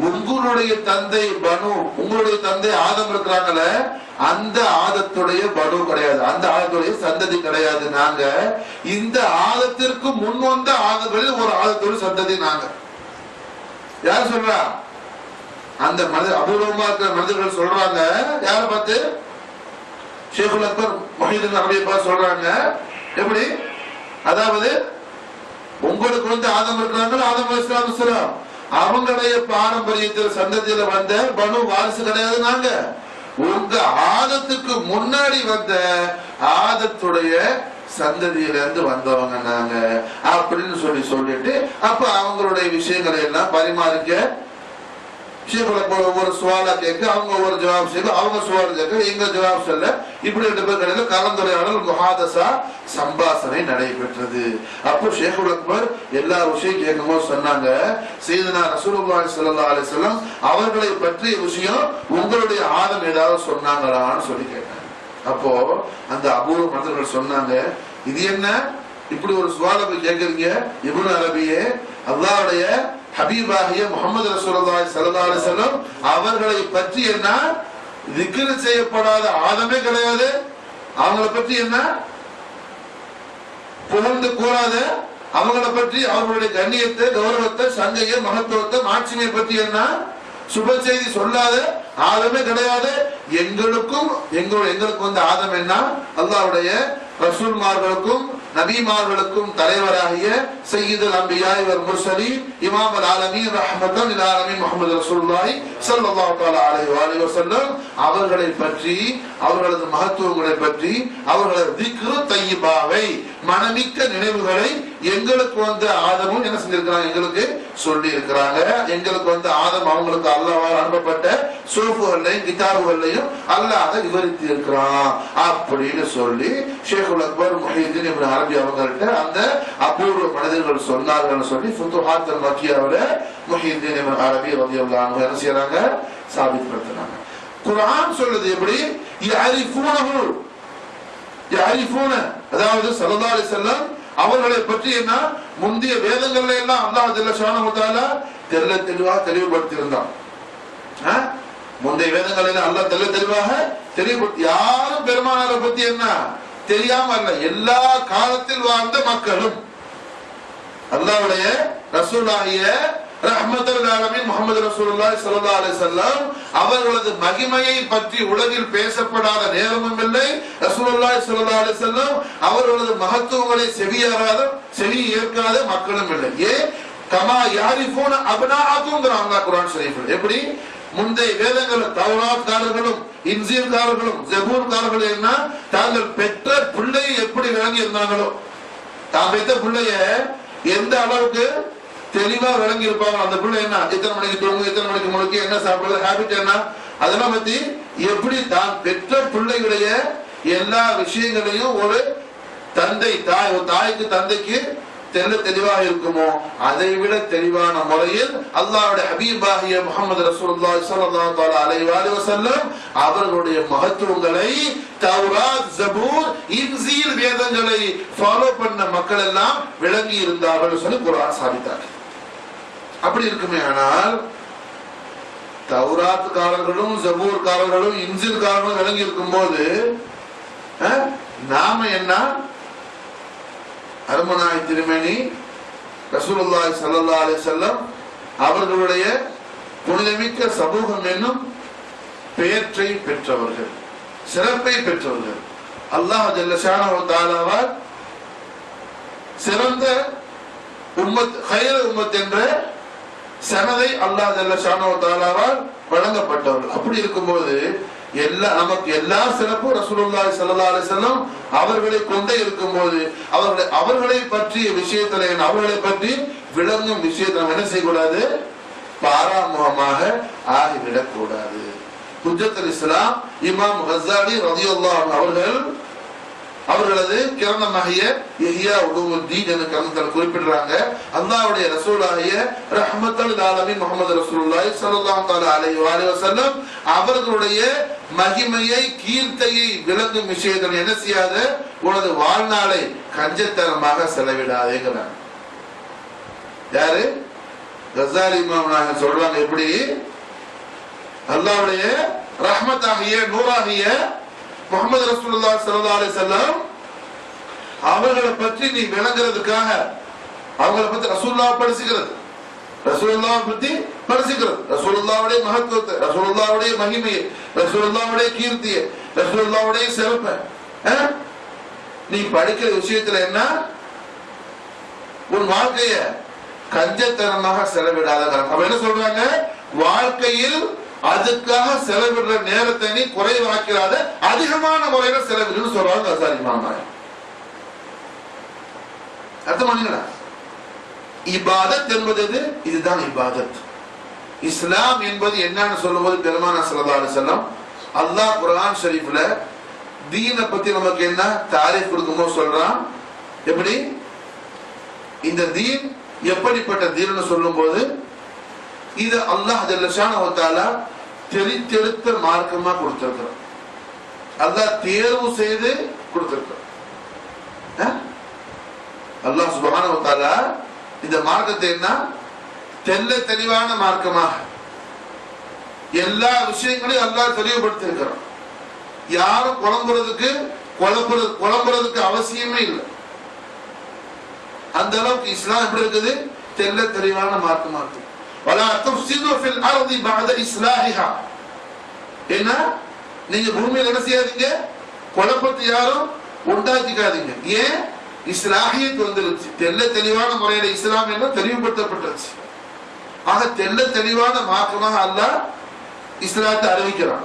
S1: உங்களுடைய தந்தை பனு, உங்களுடைய தந்தை ஆதம் இருக்கிறாங்கல்ல, அந்த ஆதத்துடைய பனு கிடையாது, அந்த ஆதத்துடைய சந்ததி கிடையாது. நாங்க இந்த ஆதத்திற்கு முன் வந்த ஆதங்களில் ஒரு ஆதத்துடைய சந்ததி நாங்க. யார் சொல்றா? அந்த மனிதர் அபூர்வமா இருக்கிற மனிதர்கள் சொல்றாங்க. யார பார்த்து? ஷேகுல் அக்பர் முஹியுத்தீன் அரபியை பார்த்து சொல்றாங்க. எப்படி? அதாவது உங்களுக்கு வந்து ஆதம் இருக்கிறாங்க, ஆதம் அலைஹிஸ்ஸலாம் அவங்களுடைய பாரம்பரியத்தில் சந்ததியில வந்த பனு வாரிசு கிடையாது நாங்க. உங்க ஆதத்துக்கு முன்னாடி வந்த ஆதத்துடைய சந்ததியில இருந்து வந்தவங்க நாங்க அப்படின்னு சொல்லிட்டு அப்ப அவங்களுடைய விஷயங்களை எல்லாம் பரிமாறிக்க ஒவ்வொரு சுவாலா கேட்க, அவங்க ஒரு ஜவாப் செய்ய, அவங்க சுவால் கேட்க, எங்க ஜவாப் சொல்ல, இப்படி 2 பேர் கடையில கலந்துரையாடல் முஹாதசா சம்பாசனை நடைபெற்றது. அப்போ ஷேகுல் அக்பர் எல்லா விஷயம் கேட்கும்போது சொன்னாங்க, சையதுனா ரசூலுல்லாஹி ஸல்லல்லாஹு அலைஹி வஸல்லம் அவர்களை பற்றிய விஷயம் உங்களுடைய ஆதம் ஏதாவது சொன்னாங்களான்னு சொல்லி கேட்டாங்க. அப்போ அந்த அபூர்வ மனிதர்கள் சொன்னாங்க, இது என்ன இப்படி ஒரு சுவாலை போய் கேட்கறீங்க? இப்னு அரபியே, அல்லாஹ்வுடைய ஹபீபாகிய முஹம்மது ரசூலுல்லாஹி ஸல்லல்லாஹு அலைஹி வஸல்லம் அவர்களை பற்றி என்ன திக்ர் செய்யப்படாத ஆதமே கிடையாது. அவங்களை பற்றி என்ன புகழ்ந்து கூறாத, அவங்களை பற்றி அவர்களுடைய கண்ணியத்தை, கௌரவத்தை, சங்கையை, மகத்துவத்தை, மாட்சிமையை பற்றி என்ன சுப செய்தி சொல்லாத ஆதமே கிடையாது. எங்களுக்கு வந்து ஆதம் என்ன அல்லாஹ்வுடைய ரசூல்மார்களுக்கும் நபிமார்களுக்கும் தலைவராகிய சய்யிதுல் அன்பியா வல் முர்சலீன் இமாமுல் ஆலமீன் ரஹ்மத்தன் லில் ஆலமீன் முஹம்மது ரசூலுல்லாஹி ஸல்லல்லாஹு தஆலா அலைஹி வஸல்லம் அவர்களை பற்றி, அவர்களது மகத்துவங்களை பற்றி, அவர்களது திக்ரு தய்யிபாவை மனமிக்க நினைவுகளை எங்களுக்கு வந்து ஆதமும் என்ன செஞ்சிருக்கிறாங்க, எங்களுக்கு சொல்லி இருக்கிறாங்க. எங்களுக்கு வந்து ஆதம் அவங்களுக்கு அல்லாஹ்வால் அனுப்பப்பட்ட சூஃபுகளையும் கிதாபுகளையும் அல்லாஹ் அதை விவரித்து இருக்கிறான் அப்படின்னு சொல்லி ஷேகுல் அக்பர் முஹியுத்தீன் இப்னு அரபி அவங்கள்ட்ட அந்த அபூர்வ மனிதர்கள் சொன்னார்கள் சொல்லி ஃபுதுஹாத் அல் மக்கியாவுல முஹியுத்தீன் இப்னு அரபி ரலியல்லாஹு அன்ஹு என்ன செய்றாங்க, சாபித்படுத்துறாங்க. குர்ஆன் சொல்லுது எப்படி, யஅரிஃபூனஹு யஅரிஃபூன, அதாவது ஸல்லல்லாஹு அலைஹி வஸல்லம் அவர்களை பற்றி என்ன முந்தைய வேதங்கள்ல எல்லாம் அல்லாஹ் ஜல்ல ஷானஹு தஆலா தெளிவாக தெளிவுபடுத்தி இருந்தான். முந்தைய வேதங்கள் எல்லாம் அல்லாஹ் தெளிவாக தெளிவுபடுத்தி, யாரும் பெருமானாரை பத்தி என்ன தெரியாம அல்ல, எல்லா காலத்தில் வாழ்ந்த மக்களும் அல்லாஹ்வுடைய ரசூலாகிய ரஹ்மத்துல் ஆலமீன் முஹம்மது ரசூலுல்லாஹி ஸல்லல்லாஹு அலைஹி வஸல்லம் அவர்களது மகிமையை பற்றி உலகில் பேசப்படாத நேரமும் இல்லை. ரசூலுல்லாஹி ஸல்லல்லாஹு அலைஹி வஸல்லம் அவர்களது மகத்துவங்களை செவி ஏற்காத மக்களும் இல்லை. கமா யாரிஃபூன அப்னாஅகும்ங்கறான் அல்லாஹ் குர்ஆன் ஷரீஃபில். எப்படி முந்தைய வேதங்கள் தௌராத்காரர்களும் இன்ஜீல்காரர்களும் ஜபூர்காரர்களும் என்ன தாங்கள் பெற்ற பிள்ளையை எப்படி விளங்கி இருந்தாங்களோ, தான் பெற்ற பிள்ளைய எந்த அளவுக்கு தெளிவா விளங்கி இருப்பாங்க, அந்த பிள்ளை என்ன எத்தனை மணிக்கு தூங்கும், எத்தனை மணிக்கு முழுக்க, என்ன சாப்பிடுறது, ஹேபிட் என்ன, அதெல்லாம் பத்தி எப்படி தான் பெற்ற பிள்ளைகளுடைய எல்லா விஷயங்களையும் ஒரு தந்தை தாய்க்கு தந்தைக்கு தெளிவாக இருக்குமோ அதை விட தெளிவான முறையில் அல்லாஹ்வுடைய ஹபீபாகிய முஹம்மது ரசூலுல்லாஹி ஸல்லல்லாஹு அலைஹி வஸல்லம் அவர்களுடைய மகத்துவங்களை தௌராத், ஜபூர், இன்ஜீல் வேதங்களை ஃபாலோ பண்ண மக்கள் எல்லாம் விளங்கி இருந்தார்கள் சொல்லி குர்ஆன் சாபித்தார். அப்படி இருக்குமே ஆனால் தௌராத்காரர்களும் ஜபூர்காரர்களும் இன்ஜீல்காரர்களும் விளங்கி இருக்கும் போது நாம என்ன அருமனாய் திருமேனி ரசூலுல்லாஹி ஸல்லல்லாஹு அலைஹி வஸல்லம் அவர்களுடைய புனிதமிக்க சமூகம் என்னும் பெயரை பெற்றவர்கள், சிறப்பை பெற்றவர்கள். அல்லாஹ் ஜல்ல ஷானஹு தஆலாவால் சிறந்த உம்மத், ஹைர் உம்மத் என்ற சனதை அல்லாஹ் ஜல்ல ஷானஹு தஆலாவால் வழங்கப்பட்டவர்கள். அப்படி இருக்கும்போது நமக்கு எல்லா சிறப்பும் ரசூலுல்லாஹி ஸல்லல்லாஹு அலைஹி வஸல்லம் அவர்களை கொண்டே இருக்கும்போது அவர்களை பற்றிய விஷயத்துல, அவர்களை பற்றி விளங்கும் விஷயத்தை நம்ம என்ன செய்யக்கூடாது, பாராமுகமாக ஆகிவிடக் கூடாது. ஹுஜ்ஜத்துல் இஸ்லாம் இமாம் கஸ்ஸாலி ரலியல்லாஹு அன்ஹு அவர்களது கிரணமாகிய இஹ்யா உலூமுத்தீன் என்ற கிரந்தத்தில் குறிப்பிடுறாங்க, அல்லாஹ்வுடைய ரசூலாகிய ரஹ்மத்துல் ஆலமீன் முஹம்மது ரசூலுல்லாஹி ஸல்லல்லாஹு அலைஹி வஸல்லம் அவர்களுடைய மகிமையை, கீர்த்தியை விளங்கும் விஷயத்தில் என்ன செய்யாத, உனது வாழ்நாளை கஞ்சத்தனமாக செலவிடாதேங்கிறாங்க. யாரு? கஸ்ஸாலி இமாம் நாயகம் சொல்றாங்க. எப்படி அல்லாஹ்வுடைய ரஹ்மத்தாகிய நூறாகிய முஹம்மது ரசூலுல்லாஹி ஸல்லல்லாஹு அலைஹி வஸல்லம் அவர்களை பற்றி நீ விளங்குறதுக்காக, அவங்களை பத்தி ரசூலுல்லாஹ் படிச்சுக்கிறது, ரசூலுல்லாஹ் பத்தி படிச்சுக்கிறது, ரசூலுல்லாஹ்வுடைய மகத்துவத்தை, ரசூலுல்லாஹ்வுடைய மகிமையை, ரசூலுல்லாஹ்வுடைய கீர்த்தியை, ரசூலுல்லாஹ்வுடைய சிறப்பை நீ படிக்கிற விஷயத்துல என்ன, உன் வாழ்க்கைய கஞ்சத்தனமாக செலவிடாத. அப்ப என்ன சொல்றாங்க, வாழ்க்கையில் அதுக்காக செலவிடுற நேரத்தை நீ குறைவாக்கிறாத, அதிகமான முறையில செலவிடுன்னு சொல்றாங்க கஸ்ஸாலி இமாம் நாயகம். அர்த்தம் பண்ணுங்களா? இபாதத் என்பது இதுதான் இபாதத். இஸ்லாம் என்பது என்னன்னு சொல்லும்போது பெருமானார் ஸல்லல்லாஹு அலைஹி வஸல்லம் அல்லாஹ் குர்ஆன் ஷரீஃப்ல தீனை பத்தி நமக்கு என்ன தாரீஃப் கொடுக்கும்போது சொல்றான். எப்படி இந்த தீன் எப்படிப்பட்ட தீன்னு சொல்லும்போது, இது அல்லாஹ் ஜல்ல ஷானஹு வ தஆலா தெரித்தெடுத்த மார்க்கமா கொடுத்திருக்கிறான். அல்லாஹ் தேர்வு செய்து கொடுத்திருக்கிறான். அல்லாஹ் சுப்ஹானஹு வ தஆலா இந்த மார்க்கத்தை என்ன தெல்ல தெளிவான மார்க்கமாக எல்லா விஷயங்களையும் அல்லாஹ் தெளிவுபடுத்தியிருக்கிறான். யாரும் குழம்புறதுக்கு அவசியமே இல்லை. அந்த அளவுக்கு இஸ்லாம் எப்படி இருக்குது? தெல்ல தெளிவான மார்க்கமா இருக்கு. வலா துஃப்ஸிது ஃபில் அர்தி பஅத இஸ்லாஹிஹா. ஏன்னா நீங்க பூமியில என்ன செய்யாதீங்க, குழப்பத்தை யாரும் உண்டாக்கிக்காதீங்க. ஏன்? இஸ்லாஹியத் வந்துருச்சு. தெல்ல தெளிவான முறையில இஸ்லாம் என்ன தெளிவுபடுத்தப்பட்டுருச்சு. ஆக தெல்ல தெளிவான மார்க்கமாக அல்லாஹ் இஸ்லாத்தை அறிவிக்கிறான்.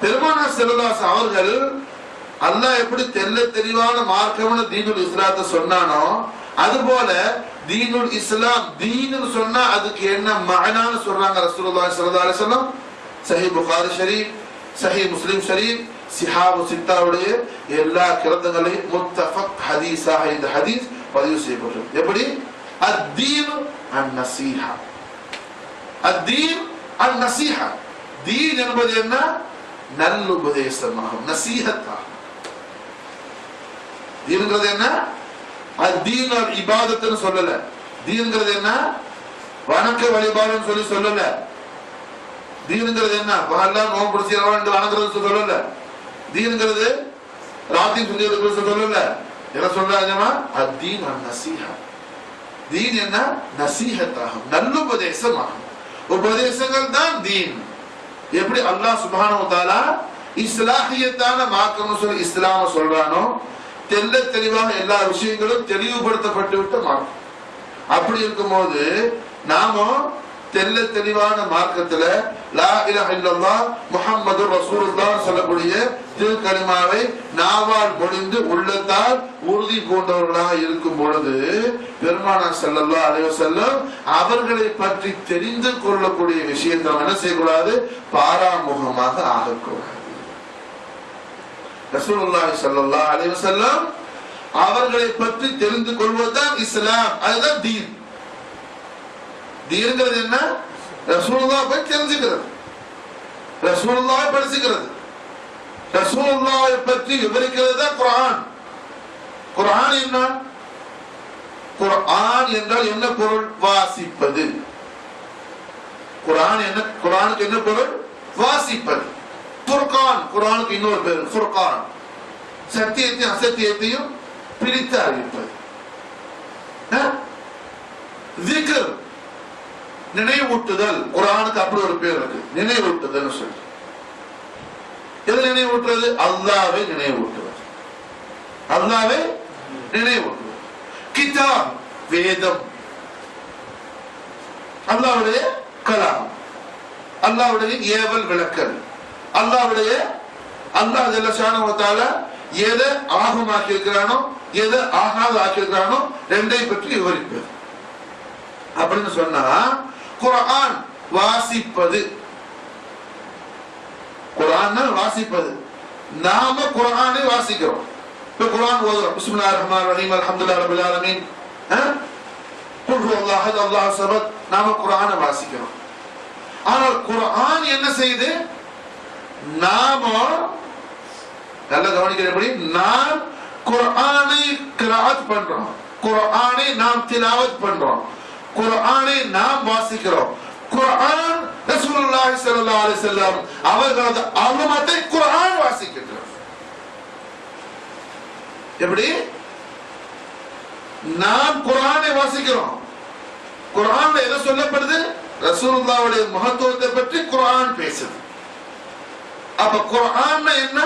S1: பெருமானார் ஸல்லல்லாஹு அலைஹி அவர்கள் அல்லாஹ் எப்படி தெல்ல தெளிவான மார்க்கம்னு தீனுல் இஸ்லாத்தை சொன்னானோ, அதுபோல தீனுல் இஸ்லாம் தீன்னு சொன்னா அதுக்கு என்ன மஅனான்னு சொல்றாங்க ரசூலுல்லாஹி ஸல்லல்லாஹு அலைஹி வஸல்லம். சஹீஹ் புகாரி ஷரீஃப், சஹீஹ் முஸ்லிம் ஷரீஃப், சிஹாபு சித்தாவுடைய எல்லா கிரந்தங்களையும் முத்தஃபக் ஹதீஸாக இந்த ஹதீஸ் பதிவு செய்யப்பட்டது. எப்படி? அத்தீன் அன்-நஸீஹா. அத்தீன் அன்-நஸீஹா. தீன் என்பது என்ன? நல்லுபதேசமாகும், நசீஹத்தாகும். தீன்ங்கிறது என்ன? அத்தீன் அல் இபாதத்துன்னு சொல்லல. தீன்ங்கிறது என்ன? வணக்க வழிபாடுன்னு சொல்லல. தீன்ங்கிறது என்ன? பகல்லாம் நோன்பு பிடிச்சிரவன் வணங்குறது சொல்லல. தீன்ங்கிறது ராத்தி சொல்லி சொல்லல. என்ன சொல்றாங்கம்மா? அத்தீன் அன்-நஸீஹா. தீன் என்ன? நசீஹத்தாகும், நல்லுபதேசமாகும். உபதேசங்கள் தான் தீன். எப்படி அல்லாஹ் சுப்ஹானஹு வ தஆலா இஸ்லாஹியத்தான மார்க்கம் சொல்லி இஸ்லாம சொல்றானோ, தெல்ல தெளிவாக எல்லா விஷயங்களும் தெளிவுபடுத்தப்பட்டு விட்ட மார்க்கம். அப்படி இருக்கும்போது நாம தெல்ல தெளிவான மார்க்கத்துல லா இலாஹ இல்லல்லாஹ் முஹம்மதுர் ரசூலுல்லாஹ் சொல்லக்கூடிய திருக்கலிமாவை நாவால் மொழிந்து உள்ளத்தால் உறுதி பூண்டவர்களாக இருக்கும் பொழுது பெருமானார் ஸல்லல்லாஹு அலைஹி வஸல்லம் அவர்களை பற்றி தெரிந்து கொள்ளக்கூடிய விஷயத்தை என்ன செய்யக்கூடாது? பாராமுகமாக ஆகக்கூடாது. ரசூலுல்லாஹி ஸல்லல்லாஹு அலைஹி வஸல்லம் அவர்களை பற்றி தெரிந்து கொள்வதுதான் இஸ்லாம், அதுதான் தீன். தீன்ங்கிறது என்ன? ரசூலுல்லாஹ் பற்றி தெரிஞ்சுக்கிறது, ரசூலுல்லாஹ் படிச்சுக்கிறது, ரசூலுல்லாஹ் பற்றி விவரிக்கிறது தான் குர்ஆன். குர்ஆன் என்ன? குர்ஆன் என்றால் என்ன பொருள்? வாசிப்பது. குர்ஆன் என்ன? குர்ஆனுக்கு என்ன பொருள்? வாசிப்பது. ஃபுர்கான், குர்ஆனுக்கு இன்னொரு பேர் ஃபுர்கான். சத்தியத்தையும் அசத்தியத்தையும் பிரித்து அறிவிப்பது. ذிக்ர், நினைவூட்டுதல். குர்ஆனுக்கு அப்படி ஒரு பேர் இருக்கு, நினைவூட்டுதல் சொல்லி. எது நினைவூட்டுறது? அல்லாஹ்வை நினைவூட்டுவது, அல்லாஹ்வை நினைவூட்டுவது. கிதாப், வேதம், அல்லாஹ்வுடைய கலாம், அல்லாஹ்வுடைய ஏவல் விளக்கல், அல்லாஹ்வுடைய அல்லாஹ் ஜல்ல ஷானஹு வ தஆலா எதை ஆகமாக்கி இருக்கிறானோ எதை ஆகாத ஆக்கி இருக்கிறானோ ரெண்டை பற்றி விவரிப்பது. அப்படின்னு சொன்னா குர்ஆன் வாசிப்பது. குர்ஆன் வாசிப்பது. நாம குர்ஆனை வாசிக்கிறோம். இப்ப குர்ஆன் ஓதுறோம். பிஸ்மில்லாஹிர் ரஹ்மானிர் ரஹீம், அல்ஹம்துலில்லாஹி ரப்பில் ஆலமீன், குல் ஹுவல்லாஹு அஹத், அல்லாஹு ஸமத். நாம குர்ஆனை வாசிக்கிறோம். ஆனால் குர்ஆன் என்ன செய்யுது? நாம நல்லா கவனிக்கிறபடி நாம் குர்ஆனை கிராஅத் பண்றோம், குர்ஆனை நாம் திலாவத் பண்றோம், குர்ஆனை நாம் வாசிக்கிறோம். குர்ஆன் ரசூலுல்லாஹி ஸல்லல்லாஹு அலைஹி வஸல்லம் அவர்களது அனுமதி குர்ஆன் வாசிக்கிறார். எப்படி? நாம் குர்ஆனை வாசிக்கிறோம். குர்ஆன்ல என்ன சொல்லப்படுது? ரசூலுல்லாஹ்வுடைய மகத்துவத்தை பற்றி குர்ஆன் பேசுது. அப்ப குர்ஆன் என்ன?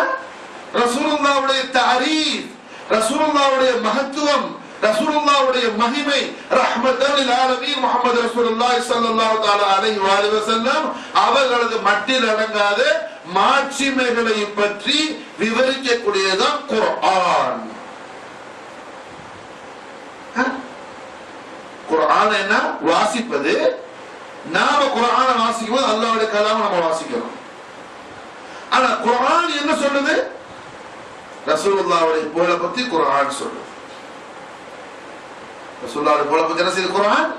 S1: ரசூலுல்லாஹ்வுடைய தஅரீஃப், ரசூலுல்லாஹ்வுடைய மகத்துவம், ரசூலுல்லாஹ்வுடைய மகிமை, ரஹ்மத்தல் லில் ஆலமீன் முஹம்மது ரசூலுல்லாஹி ஸல்லல்லாஹு தஆலா அலைஹி வஸல்லம் அவர்களது மட்டில் அடங்காத மாட்சிமைகளை பற்றி விவரிக்கக்கூடியதான் குர்ஆன். குர்ஆன் என்ன? வாசிப்பது. நாம குர்ஆனை வாசிக்கும்போது அல்லாஹ்வுடைய கலாமை நம்ம வாசிக்கிறோம். ஆனா குர்ஆன் என்ன சொல்லுது? ரசூலுல்லாஹ்வுடைய புகழை பத்தி குர்ஆன் சொல்லுது. ரசூலுல்லாஹ்வுடைய புகழை பத்தி என்ன செய்யுது? குர்ஆன்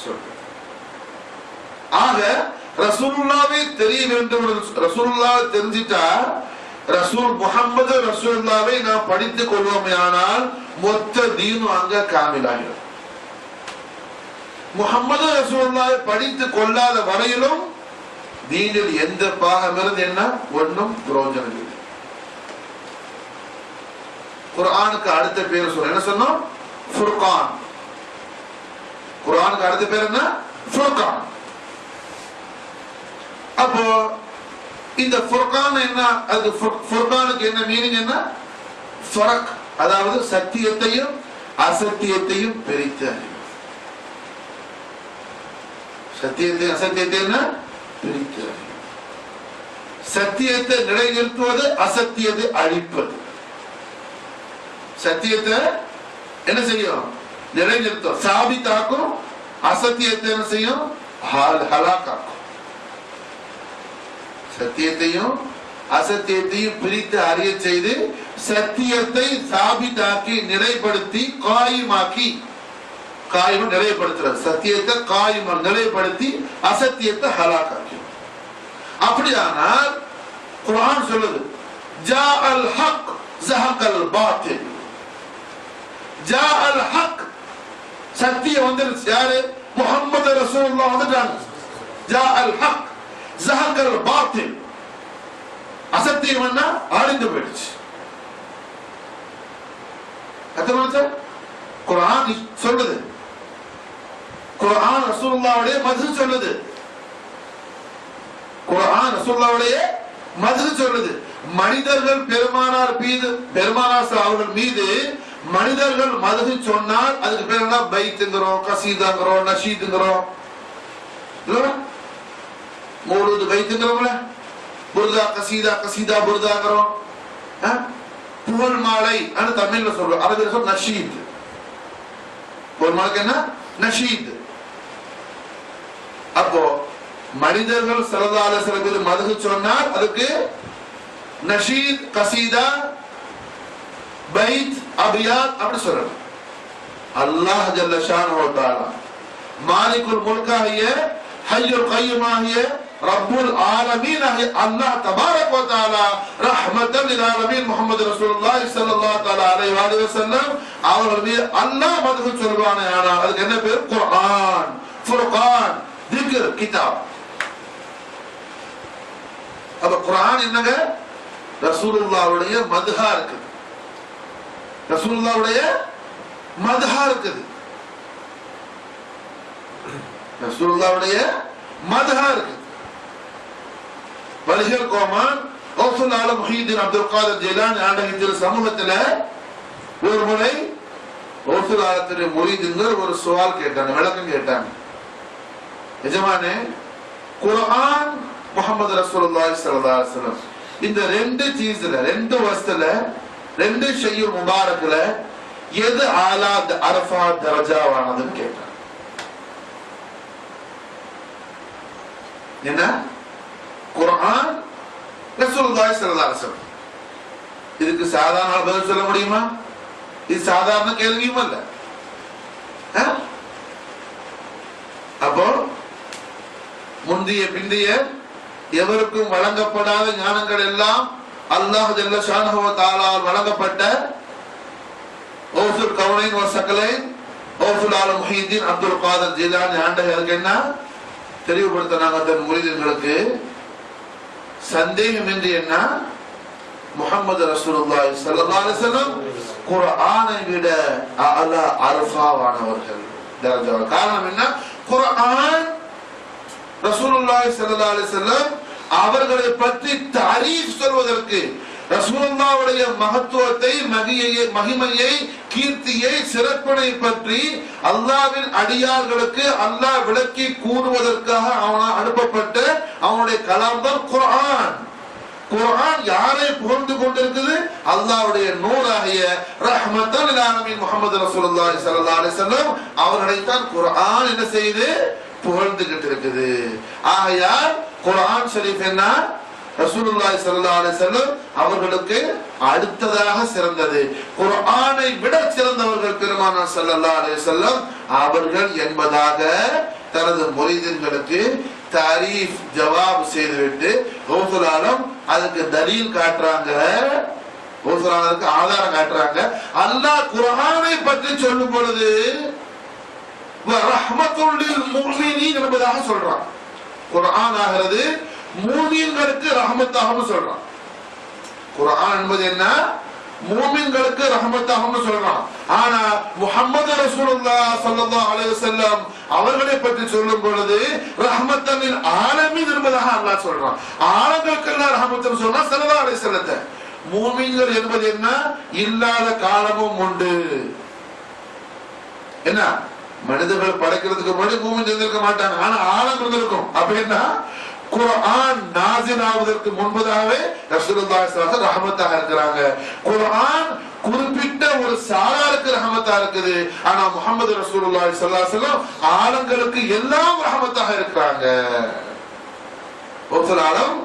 S1: சொல்லுது. ஆக ரசூலுல்லாஹ்வை தெரிய வேண்டும். ரசூலுல்லாஹ்வை தெரிஞ்சிட்டா ரசூல் முஹம்மது ரசூலுல்லாஹ்வை நாம் படித்துக் கொள்வோமேயானால் மொத்த தீனும் அங்க காமிலாகிடும். முஹம்மது ரசூலுல்லாஹ்வை படித்துக் கொள்ளாத வரையிலும் தீனில் எந்த பாகம் இருந்து என்ன ஒன்றும் பிரயோஜனம் இல்லை. குர்ஆனுக்கு அடுத்த பேர் சொல்ல என்ன சொன்னோம்? ஃபுர்கான். குர்ஆனுக்கு அடுத்த பேர் என்ன? ஃபுர்கான். அப்போ இந்த ஃபுர்கான் என்ன? அது ஃபுர்கானுக்கு என்ன மீனிங்? என்ன? ஃபரக், அதாவது சத்தியத்தையும் அசத்தியத்தையும் பிரித்து அறிவு. சத்தியத்தையும் அசத்தியத்தையும் என்ன பிரித்து அறிவு. சத்தியத்தை நிலைநிறுத்துவது, அசத்தியத்தை அழிப்பது. சத்தியத்தை என்ன செய்யும்? நிலைநிறுத்தும், சாபித்தாக்கும். அசத்தியத்தை என்ன செய்யும்? ஹலாக்காக்கும். சத்தியத்தையும் அசத்தியத்தையும் பிரித்து அறிய செய்து சத்தியத்தை சாபித்தாக்கி நிலைப்படுத்தி காயமாக்கி, காயம் நிலைப்படுத்துறது, சத்தியத்தை காயம் நிலைப்படுத்தி அசத்தியத்தை ஹலாக்காக்கி. அப்படியானால் குர்ஆன் சொல்லுது ஜாஅல் ஹக் ஸஹகல் பாத்தில். ஜாஅல் ஹக், சத்தியம் வந்துருச்சு. யாரு? முஹம்மது ரசூலுல்லாஹ் வந்துட்டாங்க. ஜாஅல் ஹக் ஸஹகல் பாத்தில், அசத்தியம் என்ன அழிந்து போயிடுச்சு. அத்தனை குர்ஆன் சொல்லுது. குர்ஆன் ரசூலுல்லாஹ்வுடைய மத்ஹ் சொல்லுது. குர்ஆன் ரசூலுல்லாஹ்வுடைய மத்ஹ் சொல்லுது. மனிதர்கள் பெருமானார் அவர்கள் மீது மனிதர்கள் மத்ஹ் சொன்னால் அதுக்கு பேர் என்ன? பைத்ங்கறோம், கசீதாங்கறோம், நஷீத்ங்கறோம். மௌலூத் பைத்ங்கறோம்ல, புர்தா கசீதா, கசீதா புர்தாங்கறோம். புகழ் மாலை அன்னு தமிழ்ல சொல்றோம், அரபில சொல்ற நஷீத். புகழ் மாலைக்கு என்ன? நஷீத். அப்போ மனிதர்கள் ஸல்லல்லாஹு அலைஹி வஸல்லம் மீது மத்ஹ் சொன்னால் அதுக்கு நஷீத், கசீதா, பைத், அபியாத் அப்படி சொல்றோம். அல்லாஹ் ஜல்ல ஷானஹு வ தஆலா மாலிகுல் முல்க் ஆகிய, ஹய்யுல் கய்யூம் ஆகிய, ரப்புல் ஆலமீன் ஆகிய அல்லாஹ் தபாரக வ தஆலா ரஹ்மத்தல் லில் ஆலமீன் முஹம்மது ரசூலுல்லாஹி ஸல்லல்லாஹு தஆலா அலைஹி வஸல்லம் அவர்கள் மீது அல்லாஹ் மத்ஹ் சொல்வானே, ஆனால் அதுக்கு என்ன பேர்? குர்ஆன், ஃபுர்கான், திக்ர், கிதாப். அப்ப குர்ஆன் என்னங்க? ரசூலுல்லாஹ்வுடைய மத்ஹா இருக்குது. ரசூலுல்லாஹ்வுடைய மத்ஹா இருக்குது. ரசூலுல்லாஹ்வுடைய மத்ஹா இருக்குது. வலிஹர் கோமான் கௌசுல் ஆலம் முஹிதீன் அப்துல் காதர் ஜிலானி ஆண்டவன் திரு சமூகத்துல ஒரு முறை கௌசுல் ஆலத்துடைய முரீதுங்கிற ஒரு சவால் கேட்டாங்க, விளக்கம் கேட்டாங்க. எஜமானே, குர்ஆன் முஹம்மது ரசூலுல்லாஹி ஸல்லல்லாஹு அலைஹி வஸல்லம் இந்த ரெண்டு சீஸ்ல, ரெண்டு வஸ்துல, ரெண்டு ஷையுல் முபாரக்ல எது ஆலா அரஃபா தரஜாவானதுன்னு கேட்டாங்க. என்ன? குர்ஆன், ரசூலுல்லாஹி ஸல்லல்லாஹு அலைஹி வஸல்லம். இதுக்கு சாதாரண பதில் சொல்ல முடியுமா? இது சாதாரண கேள்வியும் அல்ல. அப்போ முந்திய பிந்திய எவருக்கும் வழங்கப்படாத ஞானங்கள் எல்லாம் அல்லாஹ் ஜல்ல ஷானஹு வ தஆலாவால் வழங்கப்பட்ட கௌசுல் கௌனைன் வ ஸகலைன் கௌசுல் ஆலம் முஹிதீன் அப்துல் காதர் ஜிலானி ஆண்டவருக்கு என்ன தெளிவுபடுத்தினாங்க தன் முரீதுகளுக்கு. சந்தேகம் என்று என்ன? முஹம்மது ரசூலுல்லாஹி ஸல்லல்லாஹு அலைஹி வஸல்லம் குர்ஆனை விட அலா அரஃபாவானவர்கள் தரஜா. காரணம் என்ன? குர்ஆன் ரசூலுல்லாஹி ஸல்லல்லாஹு அலைஹி வஸல்லம் அவர்களை பற்றி தாரீஃப் சொல்வதற்கு, ரசூலுல்லாஹ்வுடைய மகத்துவத்தை, மகிமையை, கீர்த்தியை, சிறப்பினை பற்றி அல்லாஹ்வின் அடியார்களுக்கு அல்லாஹ் விளக்கி கூறுவதற்காக அவனால் அனுப்பப்பட்ட அவனுடைய கலாம் தான் குர்ஆன். குர்ஆன் யாரை புகழ்ந்து கொண்டிருக்குது? அல்லாஹ்வுடைய நூறாகிய ரஹ்மத்தல் லில் ஆலமீன் முஹம்மது ரசூலுல்லாஹி ஸல்லல்லாஹு அலைஹி வஸல்லம் அவர்களை தான் குர்ஆன் என்ன செய்து புகழ்ந்துகிட்டு இருக்குது. ஆகையால் குர்ஆன் ஷரீஃப் என்ன? ரசூலுல்லாஹி ஸல்லல்லாஹு அலைஹி வஸல்லம் அவர்களுக்கு அடுத்ததாக சிறந்தது. குர்ஆனை விட சிறந்தவர்கள் பெருமானார் ஸல்லல்லாஹு அலைஹி வஸல்லம் அவர்கள் என்பதாக தனது முரீதுகளுக்கு தாரீஃப் ஜவாப் செய்துவிட்டு கௌசுல் ஆலம் அதுக்கு தலீல் காட்டுறாங்க, ஓசரானதுக்கு ஆதாரம் காட்டுறாங்க. அல்லாஹ் குர்ஆனை பற்றி சொல்லும் பொழுது ரஹ்மத்துல் லில் முஃமினீன் என்பதாக சொல்றான். குர்ஆன் ஆகிறது மூமின்களுக்கு ரஹ்மத்தாகவும் சொல்றான். குர்ஆன் என்பது என்ன? மூமின்களுக்கு ரஹ்மத்தாகவும் சொல்றான். ஆனா முஹம்மது ரசூலுல்லாஹ் ஸல்லல்லாஹு அலைஹி வஸல்லம் அவர்களை பற்றி சொல்லும் பொழுது ரஹ்மத்தல் லில் ஆலமீன் என்பதாக அல்லாஹ் சொல்றான். ஆலங்களுக்கெல்லாம் ரஹ்மத்துன்னு சொன்னா ஸல்லல்லாஹு அலைஹி வஸல்லத்தை. மூமின்கள் என்பது என்ன? இல்லாத காலமும் உண்டு. என்ன, மனிதர்கள் படைக்கிறதுக்கு முன்னாடி மூமின் இருந்திருக்க மாட்டாங்க, ஆனா ஆழம் இருந்திருக்கும். அப்ப என்ன, குர்ஆன் நாஸில் ஆவதற்கு முன்பதாகவே ரசூலுல்லாஹி ஸல்லல்லாஹு அலைஹி வஸல்லம் ரஹ்மத்தாக இருக்கிறாங்க. குர்ஆன் குறிப்பிட்ட ஒரு சாராருக்கு ரஹ்மத்தா இருக்குது. ஆனா முஹம்மது ரசூலுல்லாஹி ஸல்லல்லாஹு அலைஹி வஸல்லம் ஆலங்களுக்கு எல்லாம் ரஹ்மத்தாக இருக்கிறாங்க. ஒவ்வொரு ஆலம்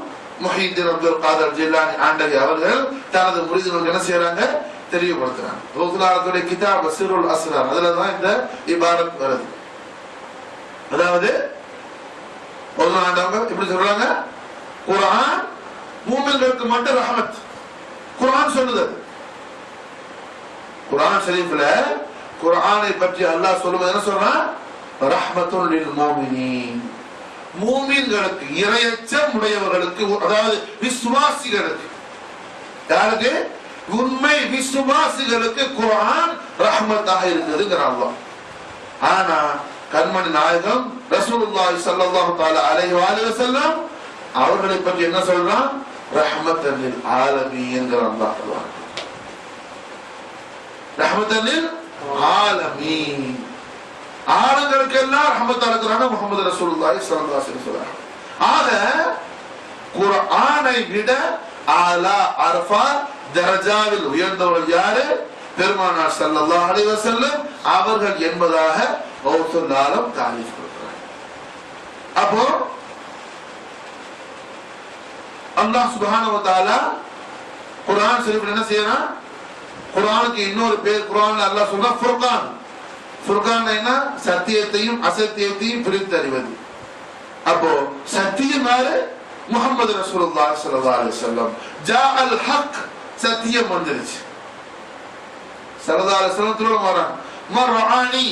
S1: முஹித்தீன் அப்துல் காதர் ஜிலானி ஆண்டவி அவர்கள் தனது முரீதுகளுக்கு என்ன செய்யறாங்க? தெரியப்படுத்துறாங்க. ரசூலுல்லாஹ்வுடைய கிதாப் சிருல் அஸ்ரார், அதுலதான் இந்த இபாரத் வருது. அதாவது இப்படி சொல்றாங்க, குர்ஆன் மூமின்களுக்கு மட்டும் ரஹ்மத். குர்ஆன் சொல்லுது. குர்ஆன் ஷரீஃப்ல குர்ஆனை பற்றி அல்லாஹ் சொல்லுவது என்ன சொல்றான்? ரஹ்மத்துல் லில் முஃமினீன், மூமின்களுக்கு, இறையச்சம் உடையவர்களுக்கு, அதாவது விசுவாசிகளுக்கு. யாருக்கு? உண்மை விசுவாசிகளுக்கு குர்ஆன் ரஹ்மத்தாக இருக்குதுங்கறான் அல்லாஹ். ஆனா கண்மணி நாயகம் ரசூலுல்லாஹி ஸல்லல்லாஹு தஆலா அலைஹி வஸல்லம் அவர்களை பற்றி என்ன சொல்றான்? ரஹ்மத்தல் லில் ஆலமீன்ங்கறான் அல்லாஹ். ரஹ்மத்தல் லில் ஆலமீன், ஆலங்களுக்கு எல்லாம் ரஹ்மத்தா இருக்கிறாங்க முஹம்மது ரசூலுல்லாஹி ஸல்லல்லாஹு அலைஹி வஸல்லம். ஆக குர்ஆனை விட ஆலா அர்ஃபா தரஜாவில் உயர்ந்தவர்கள் யாரு? பெருமானார் ஸல்லல்லாஹு அலைஹி வஸல்லம் அவர்கள் என்பதாக ஒவ்வொருத்தரும் தாரீஃப் கொடுக்கிறாங்க. அப்போ அல்லாஹ் சுப்ஹானஹு வ தஆலா குர்ஆன் ஷரீஃப்ல என்ன செய்யறான்? குர்ஆனுக்கு இன்னொரு பேர் குர்ஆன்ல அல்லாஹ் சொல்றான் ஃபுர்கான். ஃபுர்கான் என்ன? சத்தியத்தையும் அசத்தியத்தையும் பிரித்தறிவது. அப்போ சத்தியம் யாரு? முஹம்மது ரசூலுல்லாஹி ஸல்லல்லாஹு அலைஹி வஸல்லம். ஜாஅல் ஹக், சத்தியம் வந்துருச்சு. ஸல்லல்லாஹு அலைஹி வஸல்லம் சொல்றாங்க, மர்ஆனி,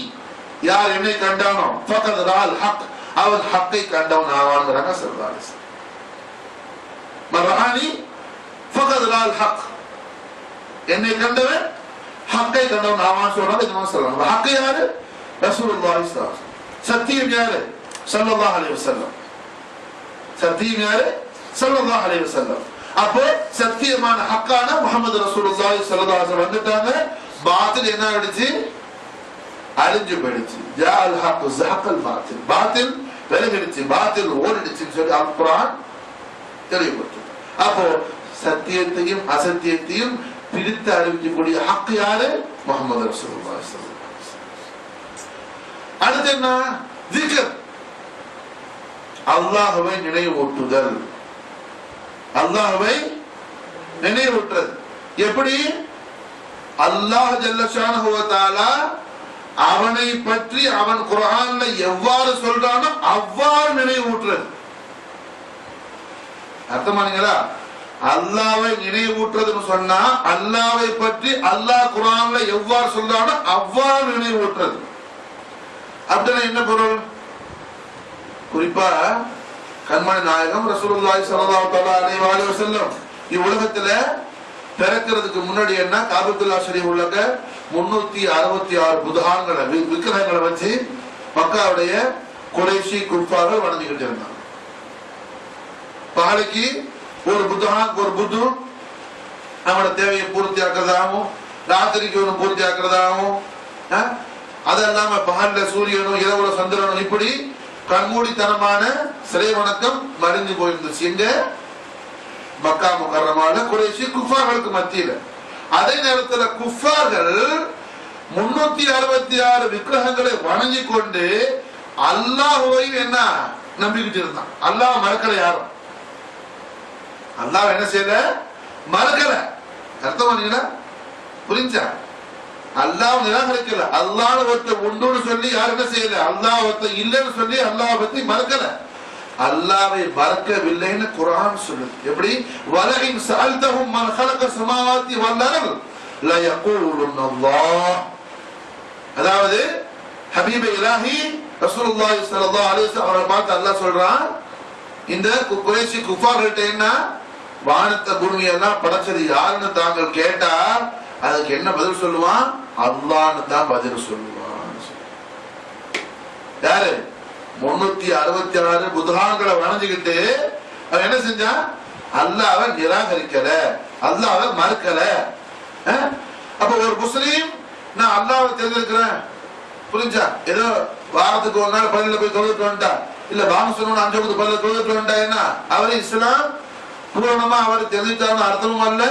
S1: யார் என்னை கண்டானோ ஃபகத் ரால் ஹக், அவன் ஹக்கை கண்டவன் ஆவான்ங்கறாங்க ஸல்லல்லாஹு அலைஹி வஸல்லம். மர்ஆனி ஃபகத் ரால் ஹக், என்னை கண்டவன் ஹக்கை கண்டவன் ஆவான் சொல்றாங்க இமாம் ஸல்லல்லாஹு. ஹக் யாரு? ரசூலுல்லாஹி ஸல்லல்லாஹு அலைஹி வஸல்லம். சத்தியம் யாரு? ஸல்லல்லாஹு அலைஹி வஸல்லம். சத்தியம் யாரு? ஸல்லல்லாஹு அலைஹி வஸல்லம். அப்போ சத்தியமான ஹக்கான முஹம்மது ரசூலுல்லாஹி ஸல்லல்லாஹு அலைஹி வஸல்லம் வந்துட்டாங்க. பாத்தில் என்ன ஆயிடுச்சு? அழிஞ்சு போயிடுச்சு. ஜாஅல் ஹக் ஸஹகல் பாத்தில், பாத்தில் விலகிடுச்சு, பாத்தில் ஓடிடுச்சுன்னு சொல்லி அல் குர்ஆன் தெளிவுபடுத்துது. அப்போ சத்தியத்தையும் அசத்தியத்தையும் பிரித்து அறிவிக்கக்கூடிய ஹக் யாரு? முஹம்மது ரசூலுல்லாஹி ஸல்லல்லாஹு அலைஹி வஸல்லம். அடுத்து என்ன? திக்ர், அல்லாஹ்வை நினைவூட்டுதல். அல்லாஹ்வை நினைவூட்டுறது எப்படி? அல்லாஹ் ஜல்ல ஷானஹு வ தஆலா அவனை பற்றி அவன் குர்ஆன்ல எவ்வாறு சொல்றானோ அவ்வாறு நினைவூட்டுறது. அர்த்தமானீங்களா? அல்லாஹ்வை நினைவூட்டுறதுன்னு சொன்னா அல்லாஹ்வை பற்றி அல்லாஹ் குர்ஆன்ல எவ்வாறு சொல்றானோ அவ்வாறு நினைவூட்டுறது. அப்படின்னா என்ன பொருள்? குறிப்பா கண்மணி நாயகம் ரசூலுல்லாஹி ஸல்லல்லாஹு அலைஹி வஸல்லம் இவ்வுலகத்துல பிறக்கிறதுக்கு முன்னாடி என்ன, காபத்துல்லா ஷரீஃப் உள்ள 366 புத்ஹான்களை, விக்கிரகங்களை வச்சு மக்காவுடைய குறைஷி குஃபார்கள் வணங்கிக்கிட்டு இருந்தாங்க. பகலுக்கு ஒரு புத்ஹான், ஒரு புத்து நம்மளோட தேவையை பூர்த்தி ஆக்குறதாகவும், ராத்திரிக்கு ஒன்று பூர்த்தி ஆக்குறதாகவும், அதெல்லாம பகல்ல சூரியனும் இரவுல சந்திரனும், இப்படி கண்மூடித்தனமான சிலை வணக்கம் மறைஞ்சு போயிருந்துச்சு. எங்க? மக்கா முகர்ரமான குறைஷி குஃபார்களுக்கு மத்தியில. அதே நேரத்தில் குஃபார்கள் 366 விக்கிரகங்களை வணங்கி கொண்டு அல்லாஹ்வை என்ன நம்பிக்கிட்டு இருந்தான். அல்லாஹ் மறக்கல யாரும். அல்லாஹ் என்ன செய்யல? மறக்கல. அர்த்தம் பண்ணீங்களா? புரிஞ்சா? அல்லாஹ் நிராகரிக்கல. அல்லாஹ் ஒருத்தர் உண்டுன்னு சொல்லி யாரும் என்ன செய்யல? அல்லாஹ் ஒருத்தர் இல்லைன்னு சொல்லி அல்லாஹ் பத்தி மறக்கல. அல்லாஹ்வை மறக்கவில்லைன்னு குர்ஆன் சொல்லுது. எப்படி? வலஇன் சஅல்தஹும் மன் خلق السماوات والارض لا يقولون الله. அதாவது ஹபீபே இலாஹி ரசூலுல்லாஹி ஸல்லல்லாஹு அலைஹி வஸல்லம் அவரை பார்த்து அல்லாஹ் சொல்றான், இந்த குறைஷி குஃபார்கள்ட்ட என்ன, வானத்தை பூமி எல்லாம் படைச்சது யாருன்னு தாங்கள் கேட்டா அதுக்கு என்ன பதில் சொல்லுவான்? அல்லாஹ்னு தான் பதில் சொல்லுவான். யாரு? 366 புத்தகங்களை வணஞ்சுக்கிட்டு அவன் என்ன செஞ்சான்? அல்லாஹ்வை நிராகரிக்கல, அல்லாஹ்வை மறுக்கல. அப்ப ஒரு முஸ்லீம் நான் அல்லாஹ்வை தெரிஞ்சிருக்கிறேன், புரிஞ்சா, ஏதோ வாரத்துக்கு ஒரு நாள் பள்ளியில போய் தொழுதுட்டு வந்துட்டா, இல்ல பாங்க சொன்ன 5 வகுப்பு பள்ளியில தொழுதுட்டு வந்துட்டா, என்ன அவரு இஸ்லாம் பூரணமா அவர் தெரிஞ்சுட்டாருன்னு அர்த்தமும் அல்ல,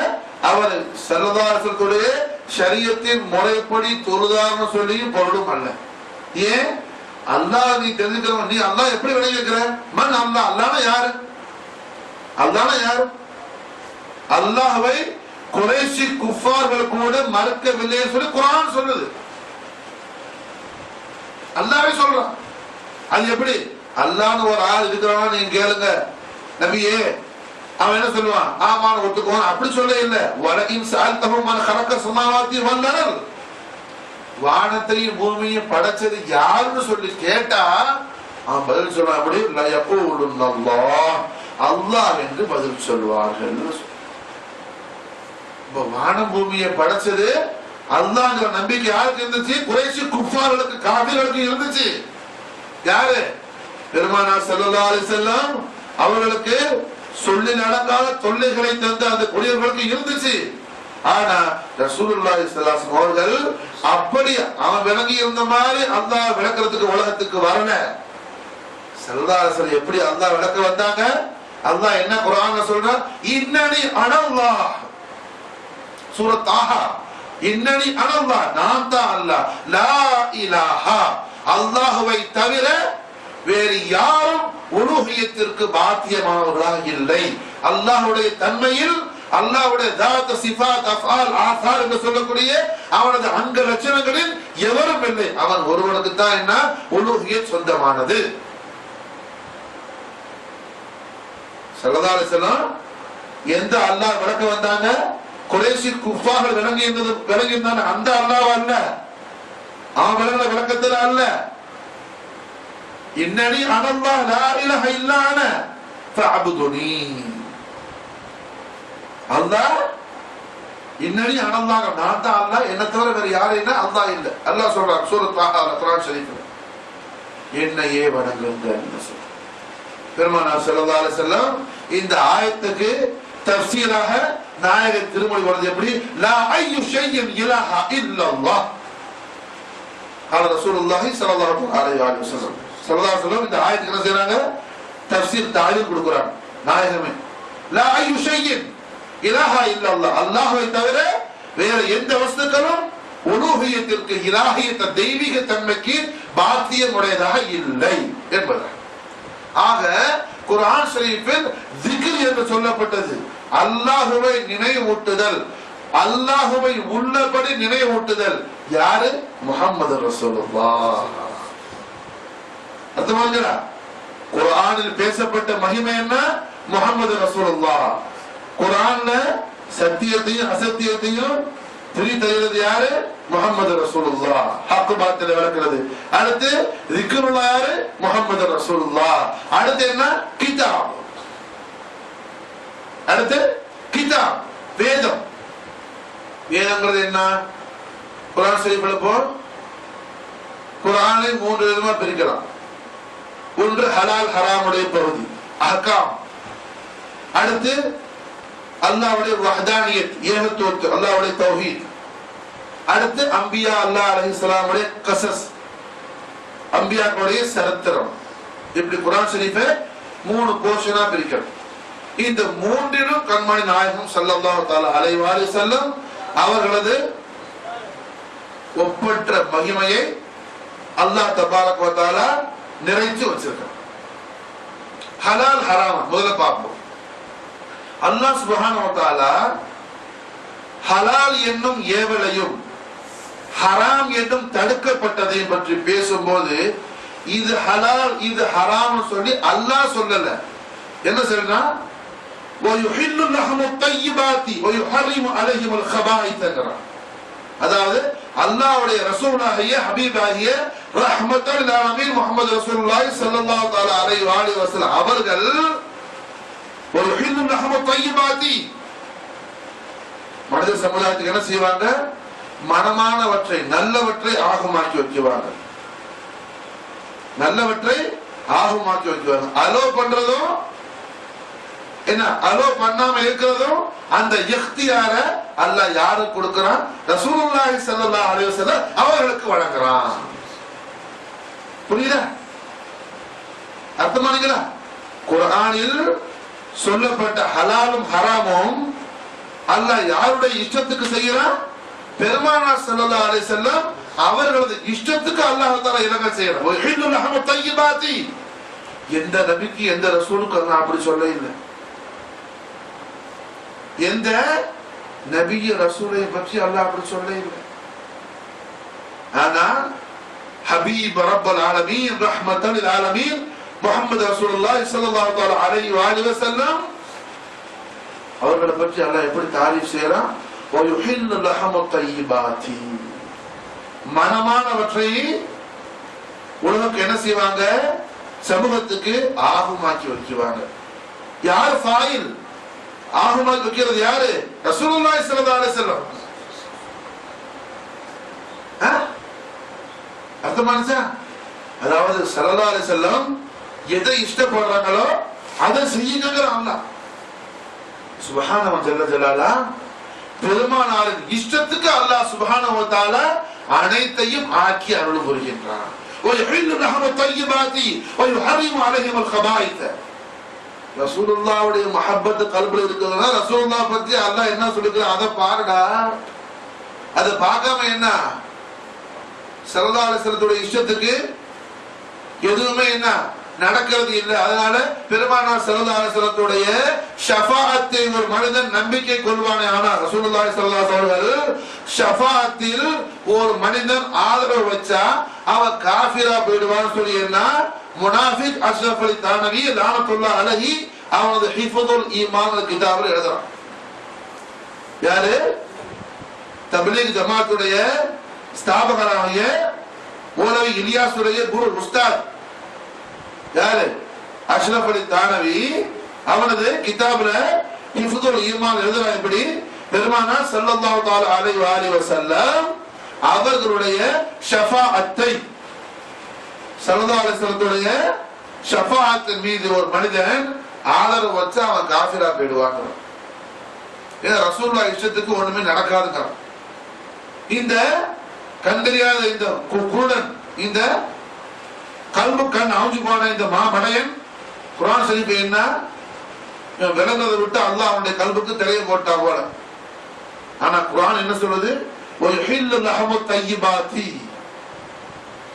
S1: அவர் ஸல்லல்லாஹு அலைஹி வஸல்லம் ஷரியத்தின் முறைப்படி தொழுதார்னு சொல்லியும் பொருளும் அல்ல. ஏன்? அல்லாஹ் நீ தெரிஞ்சுக்கிறவன், நீ அல்லாஹ் எப்படி விளைவிக்கிற? மன் அல்லாஹ், அல்லாஹ்னா யாரு? அல்லாஹ்னா யாரு? அல்லாஹ்வை குறைஷி குஃபார்கள் கூட மறுக்கவில்லைன்னு சொல்லி குர்ஆன் சொல்லுது. அல்லாஹ்வே சொல்றான். அது எப்படி? அல்லாஹ்னு ஒரு ஆள் இருக்கிறவனா நீங்க கேளுங்க நபியே, அவன் என்ன சொல்லுவான்? ஆமான்னு ஒத்துக்குவான். அப்படி சொல்ல இல்ல. வலஇன் சஅல்தஹும் மன் خلق السماوات والارض, வானத்தையும் பூமியையும் படைச்சது யாருன்னு சொல்லி கேட்டா அவன் பதில் சொல்றான். அப்படி லா யகூலுன் அல்லாஹ், அல்லாஹ் என்று பதில் சொல்வார்கள். இப்ப வானம் பூமியை படைச்சது அல்லாஹ்ங்கிற நம்பிக்கை யாருக்கு இருந்துச்சு? குறைஷி குஃபார்களுக்கு, காஃபிர்களுக்கு இருந்துச்சு. யாரு? பெருமானார் ஸல்லல்லாஹு அலைஹி வஸல்லம் அவர்களுக்கு சொல்லி நடக்காத தொல்லைகளை தந்த அந்த குடியர்களுக்கு இருந்துச்சு. ஆனா ரசூலுல்லாஹி ஸல்லல்லாஹு அலைஹி வஸல்லம் அவர்கள் அப்படி அவன் விளங்கி இருந்த மாதிரி அல்லாஹ் விளக்குறதுக்கு உலகத்துக்கு வரல. ஸல்லல்லாஹு அலைஹி வஸல்லம் எப்படி அல்லாஹ் விளக்க வந்தாங்க? அல்லாஹ் என்ன குர்ஆன்ல சொல்றான்? இன்னனி அனல்லாஹ், சூரத் தாஹா, இன்னனி அனல்லாஹ், நான் தான் அல்லாஹ், லா இலாஹா, அல்லாஹ்வை தவிர வேறு யாரும் உலூஹியத்திற்கு பாத்தியமானவர்களாக இல்லை. அல்லாஹ்வுடைய தன்மையில், அல்லாஹ்வுடைய தாத், சிஃபாத், அஃஆல், ஆசார் என்று சொல்லக்கூடிய அவனது அங்க லட்சணங்களில் எவரும் இல்லை. அவன் ஒருவனுக்கு தான் என்ன உலூஹியத் சொந்தமானது. ஸல்லல்லாஹு அலைஹி வஸல்லம் எந்த அல்லாஹ் விளக்க வந்தாங்க? குறைஷி குஃபார்கள் விளங்கி இருந்தாங்க அந்த அல்லாஹ் அல்ல, அவன் விளங்கின விளக்கத்தில் அல்ல. இன்னனி அனல்லாஹ் லா இலாஹ இல்லா அன ஃபஅபுதுனி. அல்லாஹ் இன்னனி அனல்லாஹ், நான் தான் அல்லாஹ், என்ன தவிர வேற யாரும் இல்லை, அல்லாஹ் இல்லை. அல்லாஹ் சொல்றான் சூரத் தாஹா குர்ஆன் ஷரீஃப்ல, என்னையே வணங்குங்கள். பெருமானார் ஸல்லல்லாஹு அலைஹி வஸல்லம் இந்த ஆயத்துக்கு தஃசீராக நாயக திருமொழி வருது. எப்படி? லா ஐயு ஷைஇன் இலாஹா இல்லல்லாஹ். قال رسول الله صلى الله عليه وسلم. ஸல்லல்லாஹு அலைஹி வஸல்லம் இந்த ஆயத்துக்கு என்ன செய்றாங்க? தஃசீர் தாலீல் கொடுக்கறாங்க. நாயகமே லா ஐயு ஷைஇன் இலாஹா இல்லல்லாஹ், அல்லாஹ்வை தவிர வேற எந்த வஸ்துக்களும் உலூஹியத்திற்கு, இலாஹியத், தெய்வீக தன்மைக்கு பாத்தியமுடையதாக இல்லை என்பதாக. ஆக குர்ஆன் ஷரீஃபில் zikr என்று சொல்லப்பட்டது அல்லாஹ்வை நினைவூட்டுதல், அல்லாஹ்வை உள்ளபடி நினைவூட்டுதல். யாரு? முஹம்மது ரசூலுல்லாஹ். அர்த்தமாங்களா? குர்ஆனில் பேசப்பட்ட மகிமை என்ன? முஹம்மது ரசூலுல்லாஹ். குர்ஆன்ல சத்தியத்தையும் அசத்தியத்தையும் பிரித்தெழுது யாரு? முஹம்மது ரசூலுல்லாஹ். ஹக் பாத்தில விளக்குறது. அடுத்து zikrullaஹ் யாரு? முஹம்மது ரசூலுல்லாஹ். அடுத்து என்ன? கிதாப். அடுத்து கிதாப், வேதம். வேதங்கிறது என்ன? குர்ஆன் ஷரீஃப்ல போ குர்ஆனை 3 விதமா பிரிக்கலாம். ஒன்று ஹலால் ஹராமுடைய பகுதி, அஹ்காம். அடுத்து அல்லாஹ்வுடைய வஹ்தானியத், ஏகத்துவம், அல்லாஹ்வுடைய தௌஹீத். அடுத்து அம்பியா அல்லாஹ் அலைஹிஸ்ஸலாமுடைய கஸஸ், அம்பியாக்களுடைய சரித்திரம். இப்படி குர்ஆன் ஷரீஃபை 3 போர்ஷனா பிரிக்கிறோம். இந்த மூன்றிலும் கண்மணி நாயகம் ஸல்லல்லாஹு தஆலா அலைஹி வஸல்லம் அவர்களது ஒப்பற்ற மகிமையை அல்லாஹ் தபாரக வ தஆலா நிறைச்சு வச்சிருக்கார். ஹலால் ஹராம் முதல்ல பார்ப்போம். அல்லாஹ் சுப்ஹானஹு வ தஆலா ஹலால் என்னும் ஏவலையும் ஹராம் என்னும் தடுக்கப்பட்டதை பற்றி பேசும்போது இது ஹலால் இது ஹராம்னு சொல்லி அல்லாஹ் சொல்லல. என்ன சொல்றான்? وَيُحِلُّ لَهُمُ الطَّيِّبَاتِ وَيُحَرِّمُ عَلَيْهِمُ الْخَبَائِثَ. அதாவது அல்லாஹ்வுடைய ரசூலாகிய ஹபீபாகிய ரஹ்மத்துல் லில் ஆலமீன் முஹம்மது ரசூலுல்லாஹி ஸல்லல்லாஹு தஆலா அலைஹி வஸல்லம் அவர்கள் وَيُحِلُّ لَهُمُ الطَّيِّبَاتِ மனித சமுதாயத்துக்கு என்ன செய்வாங்க? மனமானவற்றை நல்லவற்றை ஆகமாக்கி வைக்குவாங்க. நல்லவற்றை ஆகமாக்கி வைக்குவாங்க. அலோ பண்றதும் என்ன, அலோ பண்ணாம இருக்கிறதும் அந்த இக்தியார அல்லாஹ் யாருக்கு கொடுக்கிறான்? ரசூலுல்லாஹி ஸல்லல்லாஹு அலைஹி வஸல்லம் அவர்களுக்கு வழங்குறான். புரியுதா? அர்த்தமானீங்களா? குர்ஆனில் சொல்லப்பட்ட ஹலாலும் ஹராமும் அல்லாஹ் யாருடைய இஷ்டத்துக்கு செய்யறான்? பெருமானார் ஸல்லல்லாஹு அலைஹி வஸல்லம் அவர்களது இஷ்டத்துக்கு அல்லாஹ் தஆலா இலங்க செய்யறான். வஹில்லு லஹமு தய்யிபாத்தி. எந்த நபிக்கு எந்த ரசூலுக்கு அல்லாஹ் அப்படி சொல்ல இல்லை. எந்த நபிய ரசூலை பற்றி அல்லாஹ் அப்படி சொல்ல இல்லை. ஆனா ஹபீப் ரப்பல் ஆலமீன் ரஹ்மத்துல் லில் ஆலமீன் முஹம்மது ரசூலுல்லாஹி ஸல்லல்லாஹு தஆலா அலைஹி வஸல்லம் அவர்களை பற்றி அல்லாஹ் எப்படி தாரீஃப் செய்யறான்? وَيُحِلُّ لَهُمُ الطَّيِّبَاتِ. மனமானவற்றை உலகுக்கு என்ன செய்வாங்க? சமூகத்துக்கு ஆகுமாக்கி வைக்குவாங்க. யார் ஃபாயில்? ஆகுமாக்கி வைக்கிறது யாரு? ரசூலுல்லாஹி ஸல்லல்லாஹு அலைஹி வஸல்லம். அர்த்தமானுச்சா? அதாவது ஸல்லல்லாஹு அலைஹி வஸல்லம் எதை இஷ்டப்படுறாங்களோ அதை செய்யுங்கங்கற அல்லாஹ் சுப்ஹானஹு வ ஜல்லலா. பெருமானாரின் இஷ்டத்துக்கு அல்லாஹ் சுப்ஹானஹு வ தஆலா அனைத்தையும் ஆக்கி அருள் புரிகின்றான். وَيُحِلُّ لَهُمُ الطَّيِّبَاتِ وَيُحَرِّمُ عَلَيْهِمُ الْخَبَائِثَ. ரசூலுல்லாஹ்வுடைய மஹப்பத் கல்புல இருக்குதுன்னா ரசூலுல்லாஹ் பத்தி அல்லாஹ் என்ன சொல்லுகிறான் அதை பாருடா. அதை பார்க்காம என்ன ஸல்லல்லாஹு அலைஹி வஸல்லத்துடைய இஷ்டத்துக்கு எதுவுமே என்ன நடக்கிறது இல்லை. அதனால பெருமானார் ஸல்லல்லாஹு அலைஹி வஸல்லத்துடைய ஷஃபாஅத்தை ஒரு மனிதன் நம்பிக்கை கொள்வானே ஆனால் ரசூலுல்லாஹி ஸல்லல்லாஹு அலைஹி வஸல்லம் ஷஃபாஅத்தில் ஒரு மனிதன் ஆதரவு வச்சா அவன் காஃபிரா போய்டுவான்னு சொல்லி என்ன முனாஃபிக் அஷ்ரஃப் அலி தானவி லானத்துல்லாஹி அலைஹி அவனது ஹிஃபதுல் ஈமான் கிதாபில் எழுதுறான். யாரு? தப்லீக் ஜமாத்துடைய ஸ்தாபகராகிய மௌலவி இலியாஸுடைய குரு உஸ்தாத் யாரு? அஷ்ரஃப் அலி தானவி அவனது கிதாபுல ஹிஃபதுல் ஈமான் எழுதுறான். இப்படி பெருமானார் ஸல்லல்லாஹு தஆலா அலைஹி வஸல்லம் அவர்களுடைய ஷஃபாஅத்தை ஸல்லல்லாஹு அலைஹி வஸல்லத்துடைய ஷஃபாஅத்தின் மீது ஒரு மனிதன் ஆதரவு வச்சு அவன் காஃபிரா போயிடுவாங்க. ஏன்னா ரசூலுல்லாஹ் இஷ்டத்துக்கு ஒண்ணுமே நடக்காதுங்க. இந்த கண்டறியாத இந்த குருடன், இந்த கல்பு கண் அவுஞ்சு போன இந்த மாமடையன் குர்ஆன் ஷரீஃப் என்ன விளங்குறதை விட்டு அல்லாஹ் அவனுடைய கல்புக்கு திரைய போட்டா போல. ஆனா குர்ஆன் என்ன சொல்லுது? وَيُحِلُّ لَهُمُ الطَّيِّبَاتِ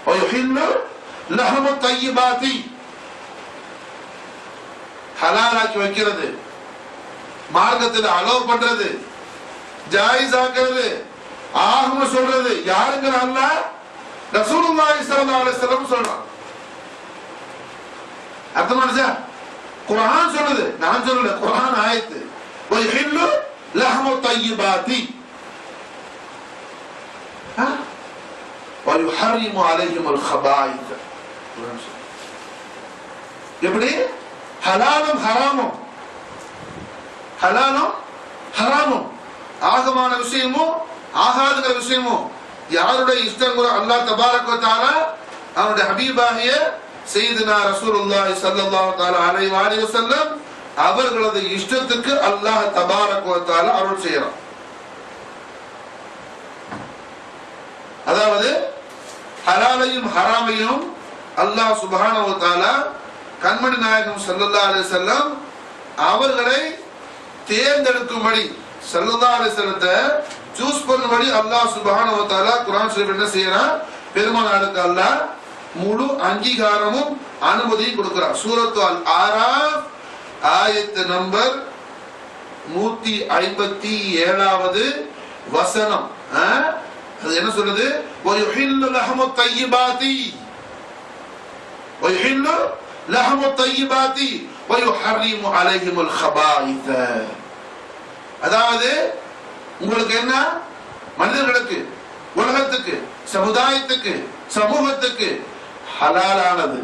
S1: وَيُحِلُّ لَهُمُ الطَّيِّبَاتِ. ஹலாலாக்கி வைக்கிறது, மார்க்கத்தில் அலோவ் பண்றது, ஜாயிஸ் ஆக்குறது, ஆகும சொல்றது யாருங்கிற அல்லாஹ் ரசூலுல்லாஹி ஸல்லல்லாஹு அலைஹி வஸல்லம் சொல்றான். அர்த்தமானுச்சா? குர்ஆன் சொல்லுது, நான் சொல்லல, குர்ஆன் ஆயத்து. وَيُحِلُّ لَهُمُ الطَّيِّبَاتِ وَيُحَرِّمُ عَلَيْهِمُ الْخَبَائِثَ. எப்படி? ஹலாலும் ஹராமும், ஹலாலும் ஹராமும், ஆகமான விஷயமும் ஆகாதுங்கிற விஷயமும் யாருடைய இஷ்டம் அல்லாஹ் தபாரக வ தஆலா அவருடைய ஹபீபாகிய சய்யிதுனா ரசூலுல்லாஹி ஸல்லல்லாஹு தஆலா அலைஹி வஸல்லம் அவர்களது இஷ்டத்துக்கு அல்லாஹ் தபாரக வ தஆலா அருள் செய்யறான். அதாவது ஹலாலையும் ஹராமையும் அல்லாஹ் சுப்ஹானஹு வ தஆலா கண்மணி நாயகம் ஸல்லல்லாஹு அலைஹி வஸல்லம் அவர்களை தேர்ந்தெடுக்கும்படி ஸல்லல்லாஹு அலைஹி வஸல்லத்தை சூஸ் பண்ணும்படி அல்லாஹ் சுப்ஹானஹு வ தஆலா குர்ஆன் ஷரீஃப் என்ன செய்யறான்? பெருமானாருக்கு அல்லாஹ் முழு அங்கீகாரமும் அனுமதியும் கொடுக்கிறார். சூரத்து அல் ஆராஃப் ஆயத்து நம்பர் 157வது வசனம். அது என்ன சொல்லுது? وَيُحِلُّ لَهُمُ الطَّيِّبَاتِ. ويحل لحم الطيبات ويحرم عليهم الخبائث. அதாவது உங்களுக்கு என்ன, மனிதர்களுக்கு, உலகத்துக்கு, சமுதாயத்துக்கு, சமூகத்துக்கு ஹலாலானது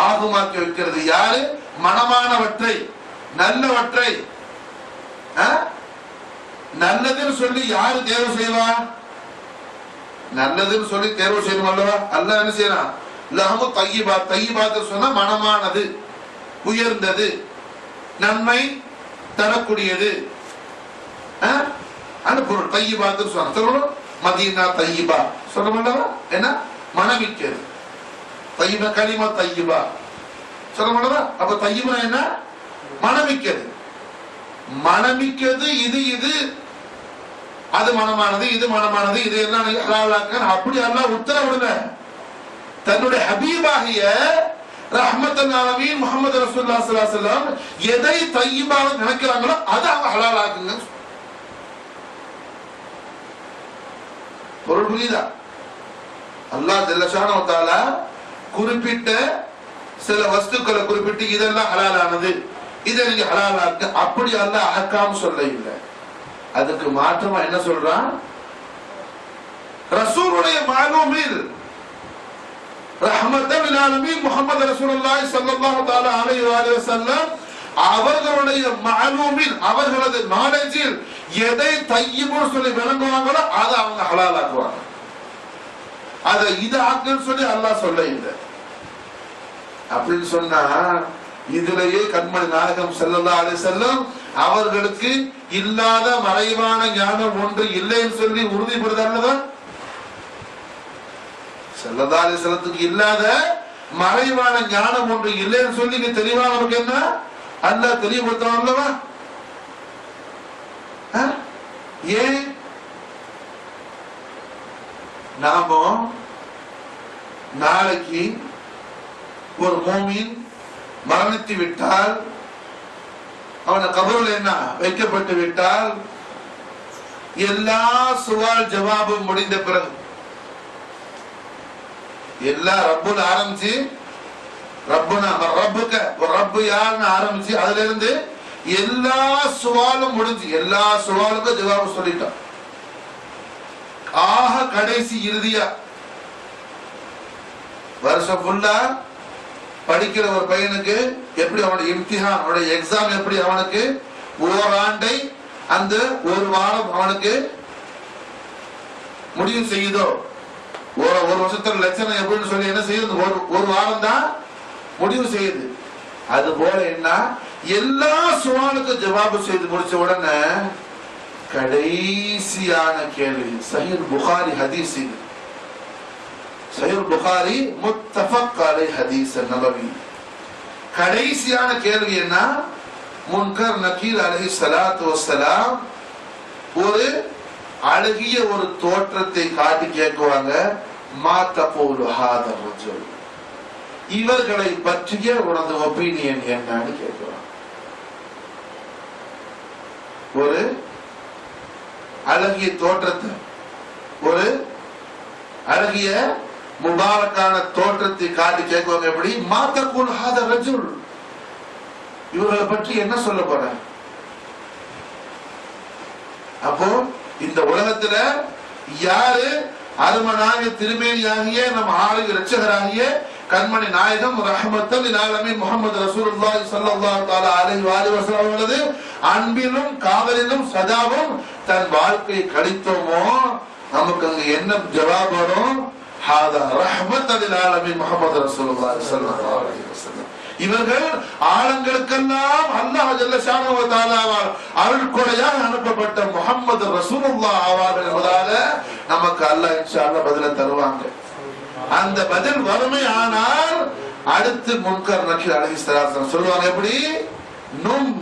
S1: ஆகுமாக்கி வைக்கிறது யாரு? மனமானவற்றை, நல்லவற்றை. நல்லதுன்னு சொல்லி யாரு தேர்வு செய்வா? நல்லதுன்னு சொல்லி தேர்வு செய்யணும் அல்லவா? அல்லாஹ் என்ன செய்யறான்? லஹமு தய்யிபாத். தய்யிபாத் சொன்னா மனமானது, உயர்ந்தது, நன்மை தரக்கூடியது அந்த பொருள் தய்யிபாத் சொன்னா. சொல்லணும் மதீனா தய்யிபா சொல்லணும். என்ன மனமிக்கிறது, தய்யிபா கலிமா தய்யிபா சொல்லணும். அப்ப தய்யிபா என்ன? மனமிக்கிறது. மனமிக்கிறது இது இது, அது மனமானது, இது மனமானது, இது எல்லாம் அப்படி அல்லாஹ் உத்தரவிடல. தன்னுடைய ஹபீபாகிய ரஹ்மத்துல் ஆலமீன் முஹம்மது ரசூலுல்லாஹி ஸல்லல்லாஹு அலைஹி வஸல்லம் எதை தய்யிபாக நினைக்கிறாங்களோ அதை அவங்க ஹலால் ஆக்குங்க. பொருள் புரியுதா? அல்லாஹ் ஜல்ல ஷானஹு வ தஆலா குறிப்பிட்ட சில வஸ்துக்களை குறிப்பிட்டு இதெல்லாம் ஹலாலானது, இதை நீங்க ஹலாலாக்கு, அப்படி அல்லாஹ் அஹ்காம் சொல்ல இல்லை. அதுக்கு மாற்றமா என்ன சொல்றான்? ரசூலுடைய மாலூமில் ரஹ்மத்துல் லில் ஆலமீன் முஹம்மது ரசூலுல்லாஹி ஸல்லல்லாஹு தஆலா அலைஹி வஸல்லம் அவர்களுடைய மாலூமில், அவர்களது நாலேஜில் எதை தய்யிபுன்னு சொல்லி விளங்குவாங்களோ அதை அவங்க ஹலால் ஆக்குவாங்க. அதை இது ஆக்குன்னு சொல்லி அல்லாஹ் சொல்ல இல்லை. அப்படின்னு சொன்னா இதுலயே கண்மணி நாயகம் ஸல்லல்லாஹு அலைஹி வஸல்லம் அவர்களுக்கு இல்லாத மறைவான ஞானம் ஒன்று இல்லைன்னு சொல்லி உறுதிப்படுதல்லதான். ஸல்லல்லாஹு அலைஹி வஸல்லத்துக்கு இல்லாத மறைவான ஞானம் ஒன்று இல்லைன்னு சொல்லி தெளிவா நமக்கு என்ன அல்லாஹ் தெளிவுபடுத்தணும் அல்லவா? ஏன் நாம நாளைக்கு ஒரு மோமின் மரணித்து விட்டால், அவன கபரில் என்ன வைக்கப்பட்டு விட்டால், எல்லா சுவால் ஜவாபும் முடிந்த பிறகு எல்லா ரப்புல ஆரம்பிச்சு ரப்புனா ரப்புக்க ஒரு ரப்பு யாருன்னு ஆரம்பிச்சு அதுல இருந்து எல்லா சுவாலும் முடிஞ்சு எல்லா சுவாலுக்கும் ஜவாபு சொல்லிட்டான். ஆக கடைசி இறுதியா வருஷம் ஃபுல்லா படிக்கிற ஒரு பையனுக்கு எப்படி அவனுடைய இம்திஹான், அவனுடைய எக்ஸாம் எப்படி அவனுக்கு ஓராண்டை அந்த ஒரு வாரம் அவனுக்கு முடிவு செய்யுதோ, ஒரு வருஷத்துல லட்சணம் எப்படின்னு சொல்லி என்ன செய்யுது, ஒரு வாரம் தான் முடிவு செய்யுது. அது போல என்ன எல்லா சுவாலுக்கும் ஜவாபு செய்து முடிச்ச உடனே கடைசியான கேள்வி, சஹீஹ் புகாரி ஹதீஸ், இது சஹீஹ் புகாரி முத்தஃபக் அலைஹி ஹதீஸ் நபவி. கடைசியான கேள்வி என்ன? முன்கர் நகீர் அலைஹி ஸலாத்து வஸ்ஸலாம் ஒரு அழகிய ஒரு தோற்றத்தை காட்டி கேட்குவாங்க, மா தகூலு ஹாதா ரஜுல், இவர்களை பற்றிய உனது ஒப்பீனியன் என்னன்னு கேட்குவாங்க. ஒரு அழகிய தோற்றத்தை, ஒரு அழகிய முபாரக்கான தோற்றத்தை காட்டி கேட்குவாங்க. எப்படி? மா தகூலு ஹாதா ரஜுல், இவர்களை பற்றி என்ன சொல்ல போற? அப்போ இந்த உலகத்துல யாரு அருமனாகிய திருமேனியாகிய நம் ஆளுக இரட்சகராகிய கண்மணி நாயகம் ரஹ்மத்துல் லில் ஆலமீன் முஹம்மது ரசூலுல்லாஹி ஸல்லல்லாஹு தஆலா அலைஹி வஸல்லம் அவர்களது அன்பிலும் காதலிலும் சதாவும் தன் வாழ்க்கை கழித்தோமோ, நமக்கு அங்க என்ன ஜவாப் வரும்? ஹாதா ரஹ்மத்துல் லில் ஆலமீன் முஹம்மது ரசூலுல்லாஹி ஸல்லல்லாஹு அலைஹி வஸல்லம். இவர்கள் ஆழங்களுக்கெல்லாம் அல்லாஹ் ஜல்ல ஷானஹு வ தஆலாவால் அருள்கொடையாக அனுப்பப்பட்ட முஹம்மது ரசூலுல்லாஹ் ஆவார்கள் என்பதால நமக்கு அல்லாஹ் இன்ஷா அல்லாஹ் பதில தருவாங்க. அந்த பதில் வறுமை ஆனால் அடுத்து முன்கர் நக்கீர் அலைஹிஸ்ஸலாத்து சொல்லுவாங்க, எப்படி? நும்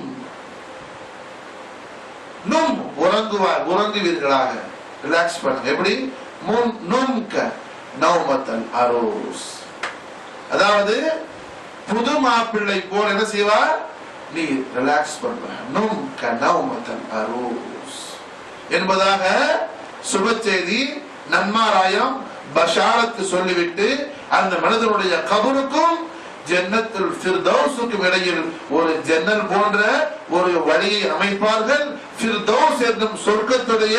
S1: நும் உறங்குவார், உறங்குவீர்களாக, ரிலாக்ஸ் பண்ணுங்க. எப்படி? நும்க நௌமத்தல் அரூஸ், அதாவது புது மாப்பிள்ளை போல என்ன செய்வார்? நீ ரிலாக்ஸ் பண்ணுவ. நும்க நௌமத்தல் அரூஸ் என்பதாக சுப செய்தி, நன்மாராயம், பஷாரத்து சொல்லிவிட்டு அந்த மனிதனுடைய கபருக்கும் ஜன்னத்துல் ஃபிர்தௌஸுக்கும் இடையில் ஒரு ஜன்னல் போன்ற ஒரு வழியை அமைப்பார்கள். ஃபிர்தௌஸ் என்னும் சொர்க்கத்துடைய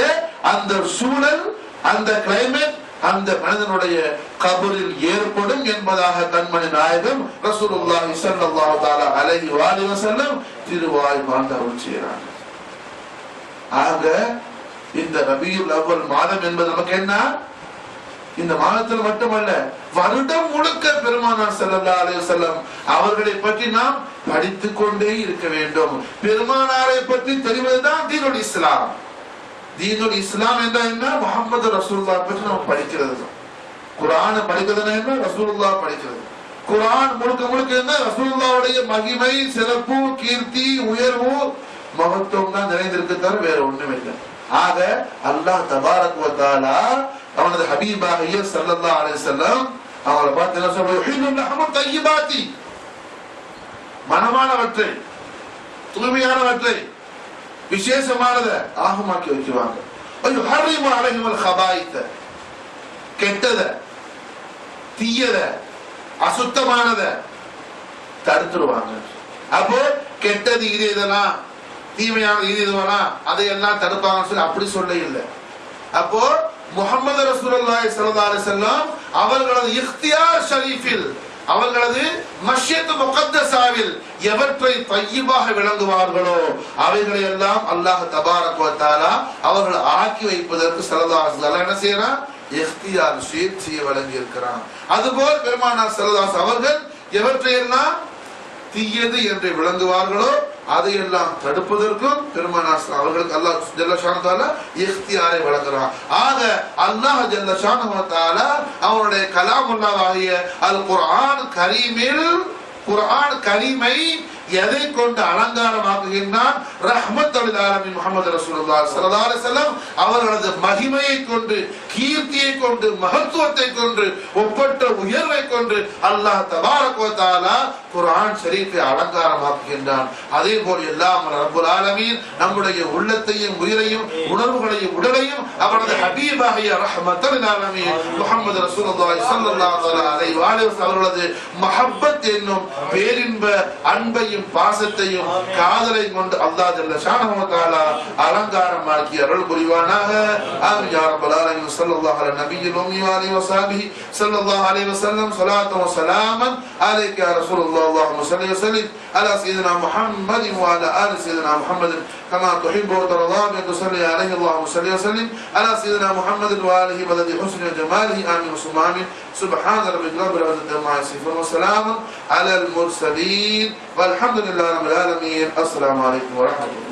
S1: அந்த சூழல், அந்த கிளைமேட் அந்த மனிதனுடைய கபரில் ஏற்படும் என்பதாக கண்மணி நாயகம் ரசூலுல்லாஹி ஸல்லல்லாஹு தஆலா அலைஹி வஸல்லம் திருவாய் மாண்டவர் செய்றாங்க. ஆக இந்த ரபியுல் அவ்வல் மாதம் என்பது நமக்கு என்ன? இந்த மாதத்தில் மட்டுமல்ல, வருடம் முழுக்க பெருமானார் ஸல்லல்லாஹு அலைஹி வஸல்லம் அவர்களை பற்றி நாம் படித்துக் கொண்டே இருக்க வேண்டும். பெருமானாரை பற்றி தெரிவதுதான் தீனுல் இஸ்லாம். தீனுல் இஸ்லாம் என்றால் என்ன? முஹம்மது ரசூலுல்லாஹ் பற்றி நாம் படிக்கிறது. குர்ஆனை படிக்கிறது என்ன? ரசூலுல்லாஹ் படிக்கிறது. குர்ஆன் முழுக்க முழுக்க என்ன? ரசூலுல்லாஹ்வுடைய மகிமை, சிறப்பு, கீர்த்தி, உயர்வு, மகத்துவம் தான் நிறைந்திருக்கு, தவிர வேற ஒண்ணும் இல்லை. ஆக அல்லாஹ் தபாரக் வ தஆலா அவனது ஹபீபாகிய ஸல்லல்லாஹு அலைஹி வஸல்லம் அவரை பார்த்து என்ன சொல்றாரு? யுஹில்லு லஹமு தய்யிபாத்தி, மனமானவற்றை, தூய்மையானவற்றை, விசேஷமானதை ஆகமாக்கி வைக்குவாங்க. யுஹர்ரிமு அலைஹிமுல் ஹபாயித, கெட்டதை, தீயதை, அசுத்தமானதை தடுத்துருவாங்க. அப்போ கெட்டது இது இதெல்லாம், தீமையானது இது இதுவெல்லாம் அதையெல்லாம் தடுப்பாங்கன்னு சொல்லி அப்படி சொல்ல இல்லை. அப்போ முஹம்மது ரசூலுல்லாஹி ஸல்லல்லாஹு அலைஹி வஸல்லம் அவர்களது இக்தியார் ஷரீஃபில், அவர்களது மஷ்யத் முகத்தஸாவில் எவற்றை தய்யிபாக விளங்குவார்களோ அவைகளை எல்லாம் அல்லாஹ் தபாரக் வ தஆலா அவர்கள் ஆக்கி வைப்பதற்கு ஸல்லல்லாஹு அலைஹி வஸல்லம் என்ன செய்யறான்? இக்தியார் செய்ய வழங்கி இருக்கிறான். அதுபோல் பெருமானார் ஸல்லல்லாஹு அலைஹி வஸல்லம் அவர்கள் எவற்றையெல்லாம் தீயது என்று விளங்குவார்களோ அதையெல்லாம் தடுப்பதற்கும் பெருமானார் அவர்களுக்கு அல்லாஹ் ஜல்ல ஷானஹு தஆலா இக்தியாரை வழங்குறான். ஆக அல்லாஹ் ஜல்ல ஷானஹு தஆலா அவருடைய கலாமுல்லாஹிய அல் குர்ஆன் கரீமில், குர்ஆன் கரீமை எதை கொண்டு அலங்காரமாக்குகின்றான்? ரஹ்மத்துல் லில் ஆலமீன் முஹம்மது ரசூலுல்லாஹி ஸல்லல்லாஹு அலைஹி வஸல்லம் அவர்களது மகிமையை கொண்டு, கீர்த்தியை கொண்டு, மகத்துவத்தை கொண்டு, ஒப்பற்ற உயர்வை கொண்டு அல்லாஹ் தபாரக் வ தஆலா குர்ஆன் ஷரீஃபை அலங்காரமாக்குகின்றான். அதே போல் எல்லாம் ரப்புல் ஆலமீன் நம்முடைய உள்ளத்தையும், உயிரையும், உணர்வுகளையும், உடலையும் அவரது ஹபீபாகிய ரஹ்மத்துல் லில் ஆலமீன் முஹம்மது ரசூலுல்லாஹி ஸல்லல்லாஹு அலைஹி வஸல்லம் அவர்களது மஹப்பத் என்னும் பேரின்ப அன்பையும் பாசத்தையும் காதலையும் கொண்டு அல்லாஹ் ஜல்ல ஷானஹு வ தஆலா அலங்காரமாக்கி அருள் புரிவானாக. ஆமீன் யா ரப்பல் ஆலமீன். ஸல்லல்லாஹு அலா நபியில் உம்மி வ ஆலிஹி வ ஸஹ்பிஹி ஸல்லல்லாஹு அலைஹி வஸல்லம் ஸலாத்து வ ஸலாமன் அலைக யா ரசூலுல்லாஹ். اللهم صل وسلم على سيدنا محمد وعلى ال سيدنا محمد كما تحب وترضى بأن تصلي عليه. اللهم صل وسلم على سيدنا محمد وآله مدد حسن وجماله. آمين ثم آمين. سبحان ربك رب العزة عما يصفون وسلام على المرسلين والحمد لله رب العالمين. السلام عليكم ورحمة الله.